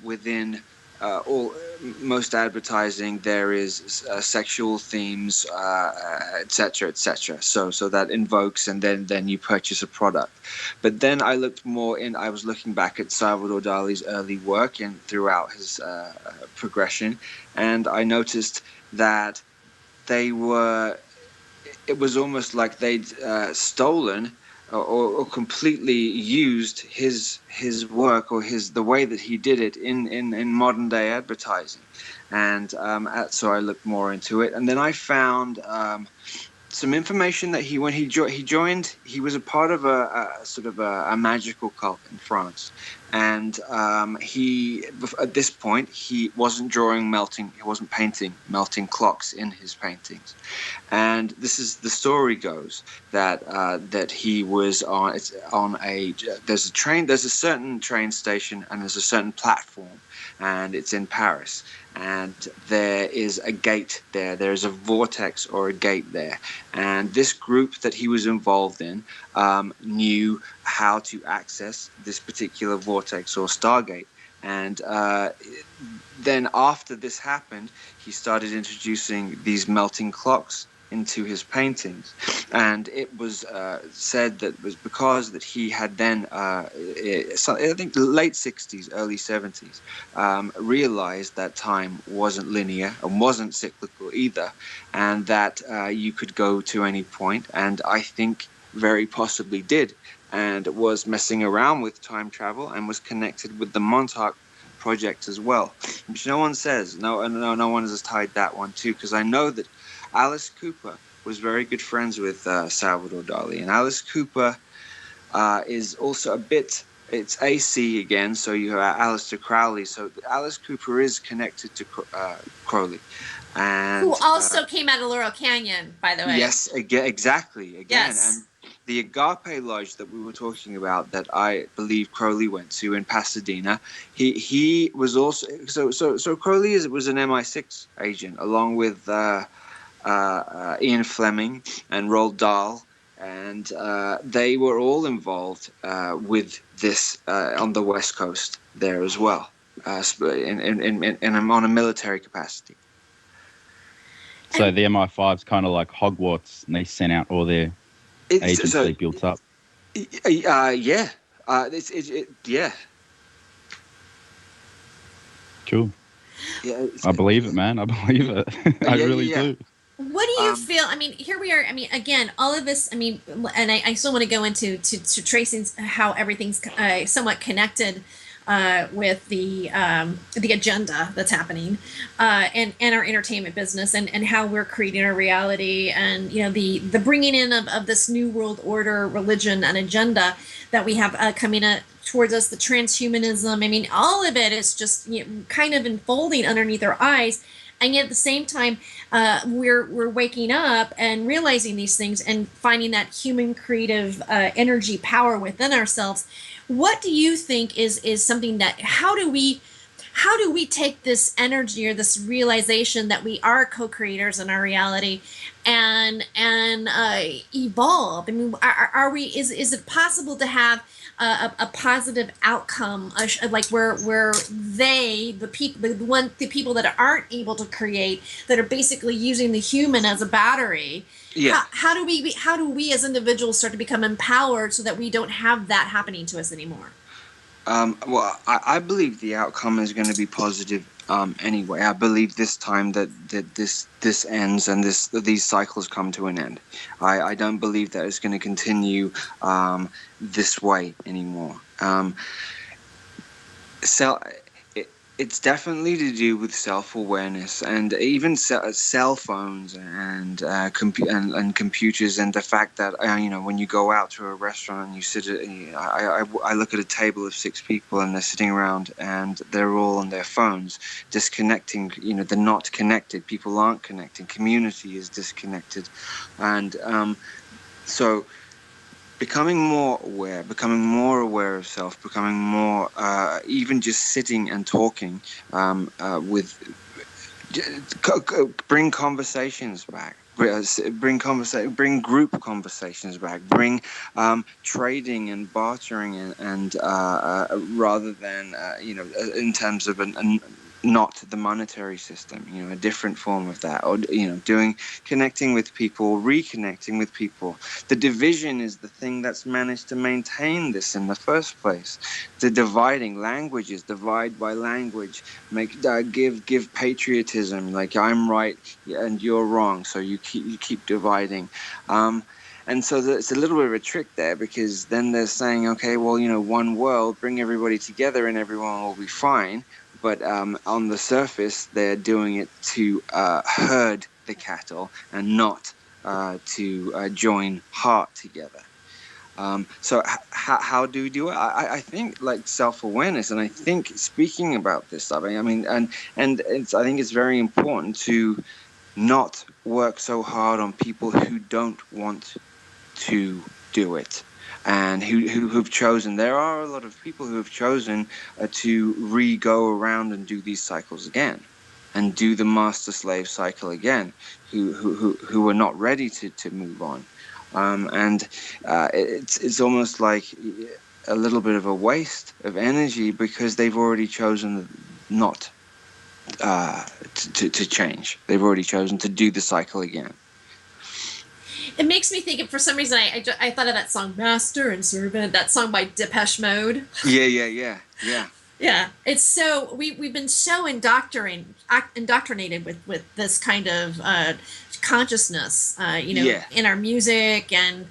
within all most advertising there is sexual themes, etc., etc. So that invokes, and then you purchase a product. But then I looked more in. I was looking back at Salvador Dali's early work and throughout his progression, and I noticed that they were. It was almost like they'd stolen or completely used his work or the way that he did it in modern day advertising, and so I looked more into it, and then I found some information that when he joined, he was a part of a sort of a magical cult in France, and he at this point he wasn't painting melting clocks in his paintings, and this is the story goes that he was on there's a certain train station and there's a certain platform, and it's in Paris, and there is a gate there. There's a vortex or a gate there. And this group that he was involved in knew how to access this particular vortex or stargate. And then after this happened, he started introducing these melting clocks into his paintings, and it was said that it was because that he had then I think late 60s early 70s realized that time wasn't linear and wasn't cyclical either, and that you could go to any point, and I think very possibly did, and was messing around with time travel and was connected with the Montauk project as well, which no one says. No one has tied that one too, because I know that Alice Cooper was very good friends with Salvador Dali, and Alice Cooper is also a bit. It's AC again, so you have Aleister Crowley. So Alice Cooper is connected to Crowley, and who also came out of Laurel Canyon, by the way. Yes, exactly. Again, Yes. And the Agape Lodge that we were talking about, that I believe Crowley went to in Pasadena, he was also so Crowley was an MI6 agent along with Ian Fleming and Roald Dahl, and they were all involved with this on the West Coast there as well, on a military capacity. So the MI5's kind of like Hogwarts, and they sent out all their agents they built up. Yeah. Yeah. Cool. Yeah, I believe it, man. I believe it. I really do. What do you feel? I mean, here we are. I mean, again, all of this. I mean, and I still want to go into to tracing how everything's somewhat connected with the agenda that's happening, and our entertainment business, and how we're creating our reality, and the bringing in of this new world order, religion, and agenda that we have coming towards us, the transhumanism. I mean, all of it is just kind of unfolding underneath our eyes. And yet at the same time, we're waking up and realizing these things and finding that human creative energy power within ourselves. What do you think is something that how do we take this energy or this realization that we are co-creators in our reality and evolve? I mean, are we? Is it possible to have a positive outcome, like where the people that aren't able to create, that are basically using the human as a battery? Yeah. How do we as individuals start to become empowered so that we don't have that happening to us anymore? Well, I believe the outcome is going to be positive anyway. I believe this time that this ends and these cycles come to an end. I don't believe that it's going to continue this way anymore. It's definitely to do with self-awareness, and even cell phones and computers, and the fact that when you go out to a restaurant and you sit I look at a table of 6 people and they're sitting around and they're all on their phones, disconnecting. They're not connected. People aren't connected. Community is disconnected, and so. Becoming more aware of self, becoming more, even just sitting and talking bring conversations back, bring group conversations back, bring trading and bartering and rather than in terms of not the monetary system, a different form of that, or connecting with people, reconnecting with people. The division is the thing that's managed to maintain this in the first place. The dividing languages, divide by language, give patriotism, like I'm right and you're wrong, so you keep dividing. And so it's a little bit of a trick there, because then they're saying, okay, well, one world, bring everybody together and everyone will be fine. But on the surface, they're doing it to herd the cattle and not to join heart together. So how do we do it? I think like self-awareness, and I think speaking about this stuff, I mean, and I think it's very important to not work so hard on people who don't want to do it, and who've chosen. There are a lot of people who have chosen to go around and do these cycles again, and do the master-slave cycle again, who are not ready to move on. And it's almost like a little bit of a waste of energy, because they've already chosen not to change. They've already chosen to do the cycle again. It makes me think, for some reason, I thought of that song, Master and Servant, that song by Depeche Mode. Yeah. Yeah, it's so, we've been so indoctrinated with this kind of consciousness, in our music and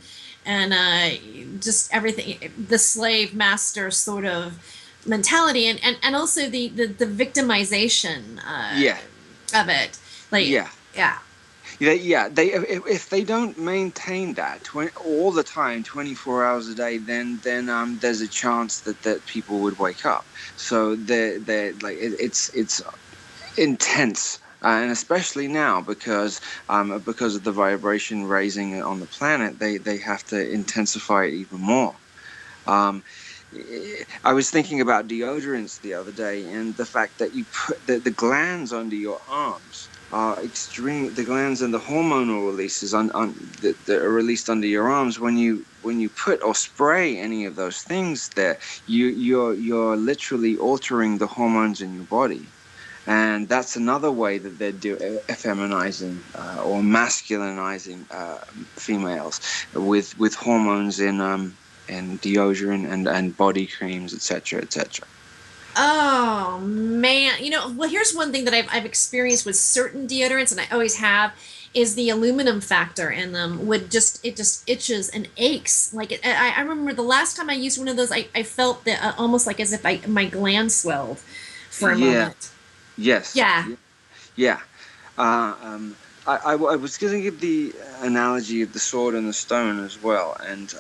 just everything, the slave master sort of mentality, and also the victimization of it. Like, yeah. If they don't maintain that all the time, 24 hours a day, then there's a chance that people would wake up. So they're like, it's intense, and especially now, because of the vibration raising on the planet, they have to intensify it even more. I was thinking about deodorants the other day, and the fact that you put the glands under your arms are extreme. The glands and the hormonal releases that are released under your arms when you put or spray any of those things there, you're literally altering the hormones in your body. And that's another way that they're effeminizing or masculinizing females with hormones in deodorant and body creams, etc., etc. Oh man, well, here's one thing that I've experienced with certain deodorants, and I always have, is the aluminum factor in them it just itches and aches. Like I remember the last time I used one of those, I felt that almost like as if my gland swelled for a moment. Yes. Yeah. I was going to give the analogy of the sword and the stone as well, and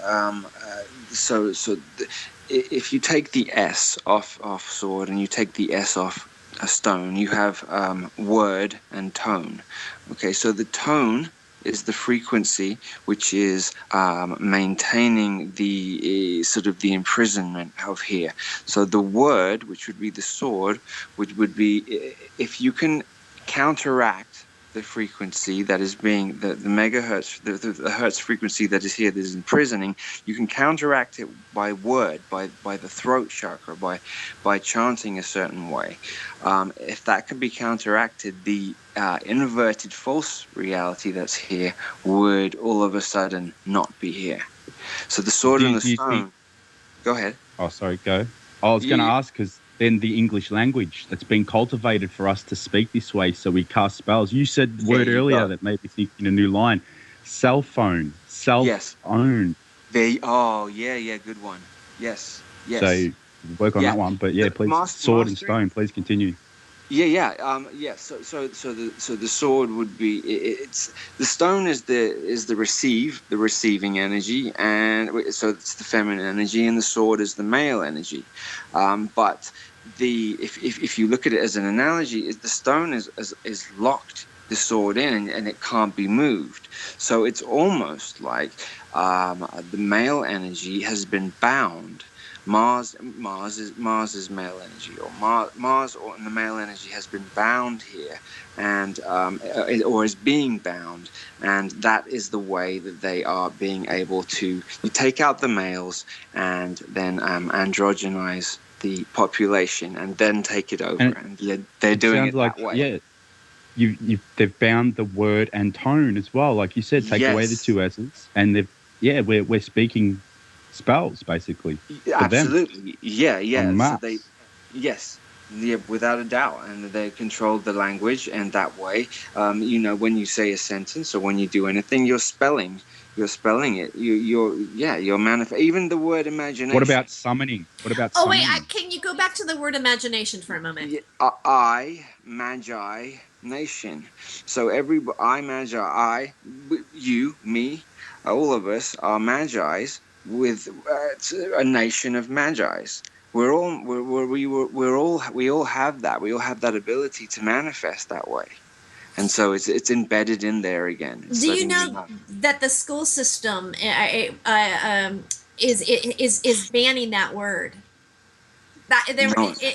if you take the S off sword and you take the S off a stone, you have word and tone. Okay, so the tone is the frequency, which is maintaining the sort of the imprisonment of here. So the word, which would be the sword, which would be, if you can counteract the frequency that is being the megahertz, the hertz frequency that is here, that is imprisoning, you can counteract it by word, by the throat chakra, by chanting a certain way. If that can be counteracted, the inverted false reality that's here would all of a sudden not be here. So the sword and the stone. Go ahead. Oh, sorry, go. I was going to ask, because then the English language that's been cultivated for us to speak this way, so we cast spells. You said word earlier that made me think in a new line. Cell phone. Self-own. Good one. Yes. So work on that one, but please, sword and stone, please continue. So the sword would be, it's the stone is the receiving energy, and so it's the feminine energy, and the sword is the male energy. But if you look at it as an analogy, the stone is locked the sword in, and it can't be moved. So it's almost like the male energy has been bound Mars's male energy, or Mars or the male energy has been bound here, and or is being bound, and that is the way that they are being able to. You take out the males and then androgynize the population, and then take it over, and they're doing it that way. Yeah, they've bound the word and tone as well, like you said. Take away the two S's, and we're speaking spells basically. Absolutely, yeah. So yes, without a doubt, and they control the language, and that way, when you say a sentence or when you do anything, you're spelling it. You're even the word imagination. What about summoning? Oh wait, can you go back to the word imagination for a moment? Magi, nation. So you, me, all of us are magi's with a nation of magi's. We all have that. We all have that ability to manifest that way, and so it's embedded in there again. Do you know that the school system is banning that word? That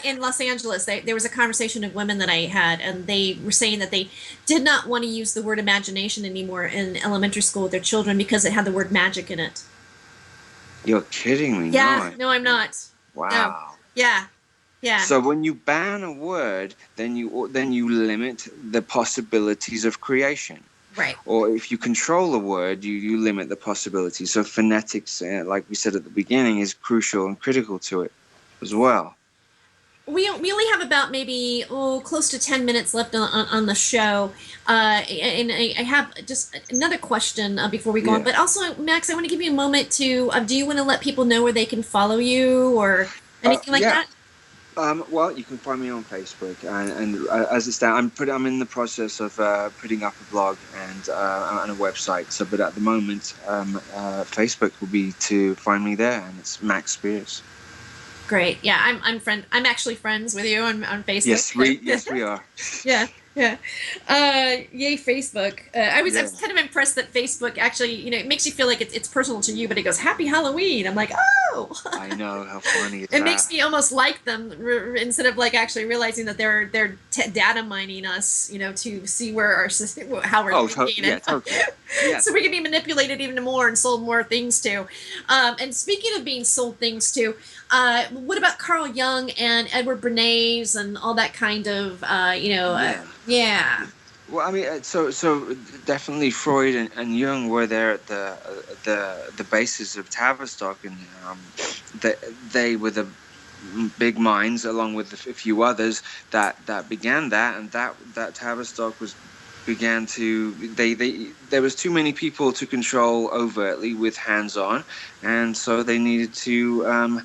in Los Angeles, there was a conversation of women that I had, and they were saying that they did not want to use the word imagination anymore in elementary school with their children because it had the word magic in it. You're kidding me? Yeah, no, I'm not. Wow. No. Yeah. So when you ban a word, then you limit the possibilities of creation. Right. Or if you control a word, you limit the possibilities. So phonetics, like we said at the beginning, is crucial and critical to it as well. We only have about maybe close to 10 minutes left on the show, and I have just another question before we go on. But also, Max, I want to give you a moment to. Do you want to let people know where they can follow you or anything like that? Well, you can find me on Facebook, and as it stands, I'm in the process of putting up a blog and a website. So, but at the moment, Facebook will be to find me there, and it's Max Spiers. Great. Yeah, I'm actually friends with you on Facebook. Yes, we are. Yeah. Yay, Facebook. I was kind of impressed that Facebook actually, it makes you feel like it's personal to you, but it goes, Happy Halloween. I'm like, oh. I know, how funny is that? It makes me almost like them instead of like actually realizing that they're data mining us, to see where how we're thinking. Totally. Yeah. So we can be manipulated even more and sold more things to. And speaking of being sold things to, what about Carl Jung and Edward Bernays and all that kind of, yeah. Well, I mean, so definitely Freud and Jung were there at the basis of Tavistock, and they were the big minds, along with a few others that began that, and that Tavistock began to there was too many people to control overtly with hands-on, and so they needed to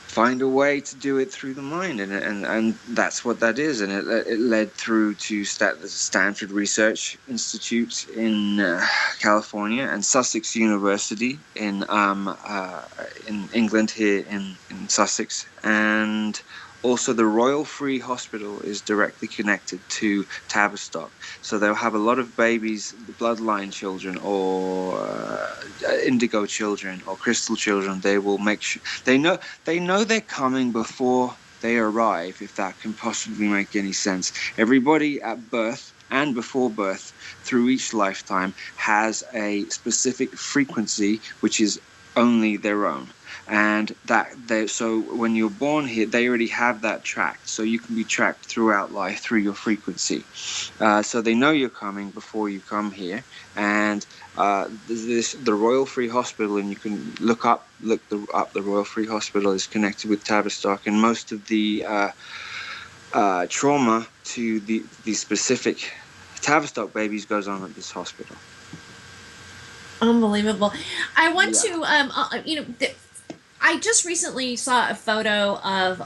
find a way to do it through the mind, and that's what that is, and it led through to the Stanford Research Institute in California, and Sussex University in England, here in Sussex, and also the Royal Free Hospital is directly connected to Tavistock, so they'll have a lot of babies, bloodline children, or indigo children, or crystal children. They will make sure they know they're coming before they arrive, if that can possibly make any sense. Everybody at birth and before birth, through each lifetime, has a specific frequency which is only their own. And so when you're born here, they already have that tracked, so you can be tracked throughout life through your frequency. So they know you're coming before you come here, and the Royal Free Hospital, and you can look up the Royal Free Hospital is connected with Tavistock, and most of the trauma to the specific Tavistock babies goes on at this hospital. Unbelievable. I want to, I just recently saw a photo of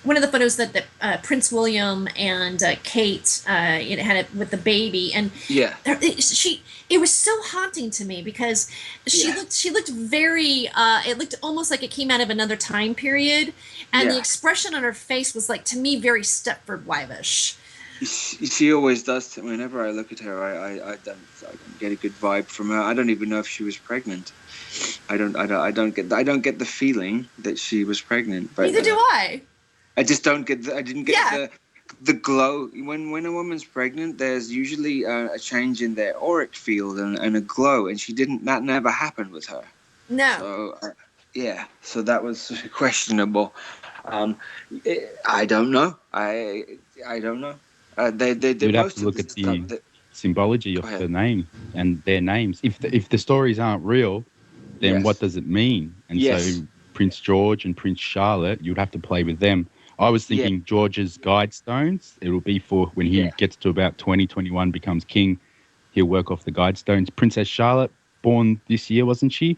one of the photos that Prince William and Kate had it with the baby, and it was so haunting to me because she looked very it looked almost like it came out of another time period, and the expression on her face was like, to me, very Stepford Wife-ish. She always does. Whenever I look at her, I don't get a good vibe from her. I don't even know if she was pregnant. I don't get the feeling that she was pregnant. But Neither do I. I just don't get. I didn't get Yeah. the glow when a woman's pregnant. There's usually a change in their auric field and a glow, and she didn't. That never happened with her. No. So yeah, so that was questionable. I don't know. I don't know. They You'd have most to look of at the stuff the that, symbology Go of ahead. the name and their names. If the stories aren't real, then Yes. what does it mean? And Yes. so Prince George and Prince Charlotte, you'd have to play with them. I was Yeah. thinking George's guide stones. It'll be for when he Yeah. gets to about 2021, becomes king. He'll work off the guide stones. Princess Charlotte, born this year, wasn't she?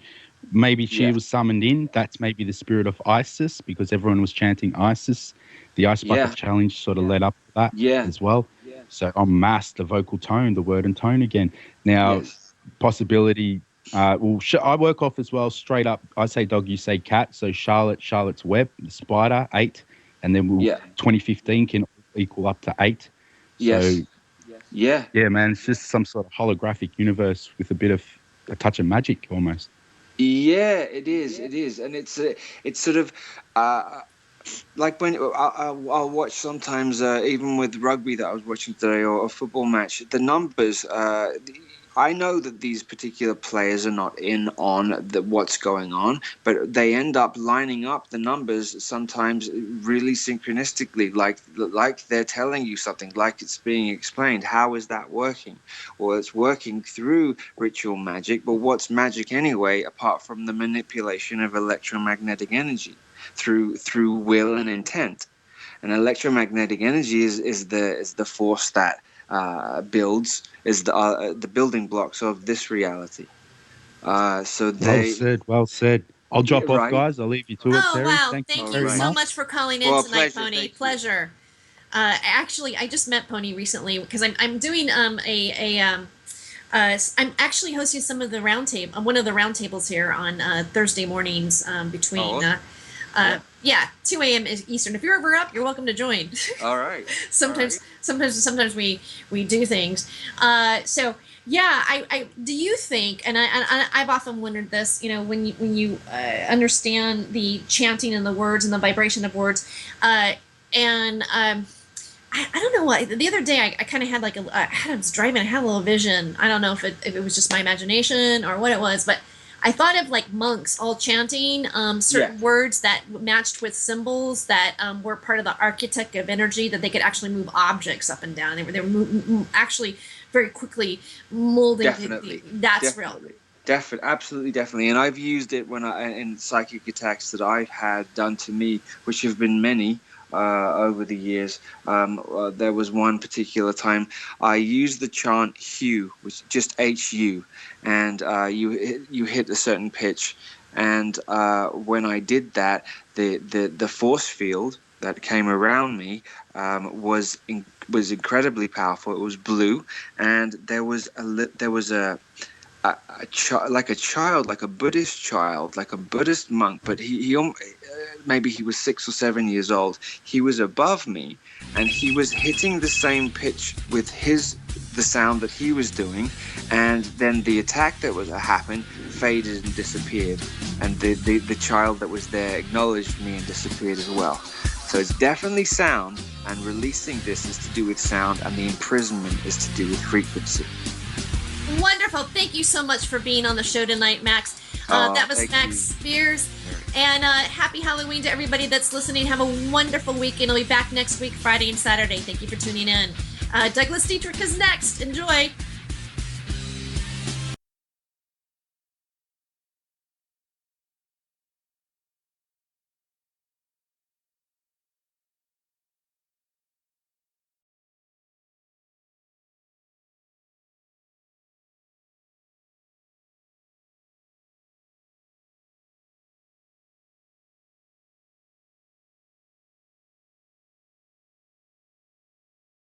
Maybe she Yeah. was summoned in. That's maybe the spirit of Isis, because everyone was chanting Isis. The Ice Bucket Yeah. Challenge sort of led up to that Yeah. as well. So en masse, the vocal tone, the word and tone again. Now, Yes. possibility. I work off as well, straight up. I say dog, you say cat. So Charlotte's Web, the spider, 8. And then Yeah. 2015 can equal up to 8. Yes. So, Yeah. yeah, man, it's just some sort of holographic universe with a touch of magic almost. Yeah, it is. It is, and it's sort of like when I'll watch sometimes, even with rugby that I was watching today, or a football match. The numbers. I know that these particular players are not in on what's going on, but they end up lining up the numbers sometimes really synchronistically, like they're telling you something, like it's being explained. How is that working? Well, it's working through ritual magic, but what's magic anyway, apart from the manipulation of electromagnetic energy through will and intent? And electromagnetic energy is the force that builds, is the building blocks of this reality. So they Well said. I'll drop off, right. guys. I'll leave you to it, Oh, Terry. wow. Thank Thank you you very so much. much for calling in Well, tonight, pleasure. Pony. Thank you. Pleasure. Actually, I just met Pony recently because I'm doing I'm actually hosting some of the one of the roundtables here on Thursday mornings between awesome. 2 a.m. Eastern. If you're ever up, you're welcome to join. All right. Sometimes we do things. So yeah, I do you think, and I've often wondered this, when you understand the chanting and the words and the vibration of words, and I don't know what, the other day I kind of had I was driving, I had a little vision. I don't know if it was just my imagination or what it was, but I thought of like monks all chanting certain words that matched with symbols that were part of the architect of energy, that they could actually move objects up and down. They were actually very quickly molding. Definitely. That's Definitely. real. Absolutely, definitely. And I've used it in psychic attacks that I've had done to me, which have been many over the years. There was one particular time I used the chant Hugh, which is just HU, and you hit a certain pitch. And when I did that, the force field that came around me was incredibly powerful. It was blue, and there was a child, like a Buddhist child, like a Buddhist monk, but he maybe he was 6 or 7 years old. He was above me, and he was hitting the same pitch with the sound that he was doing, and then the attack that happened faded and disappeared, and the child that was there acknowledged me and disappeared as well. So it's definitely sound, and releasing this is to do with sound, and the imprisonment is to do with frequency. Wonderful. Thank you so much for being on the show tonight, Max. That was Max Spiers. And happy Halloween to everybody that's listening. Have a wonderful weekend. I'll be back next week, Friday and Saturday. Thank you for tuning in. Douglas Dietrich is next. Enjoy.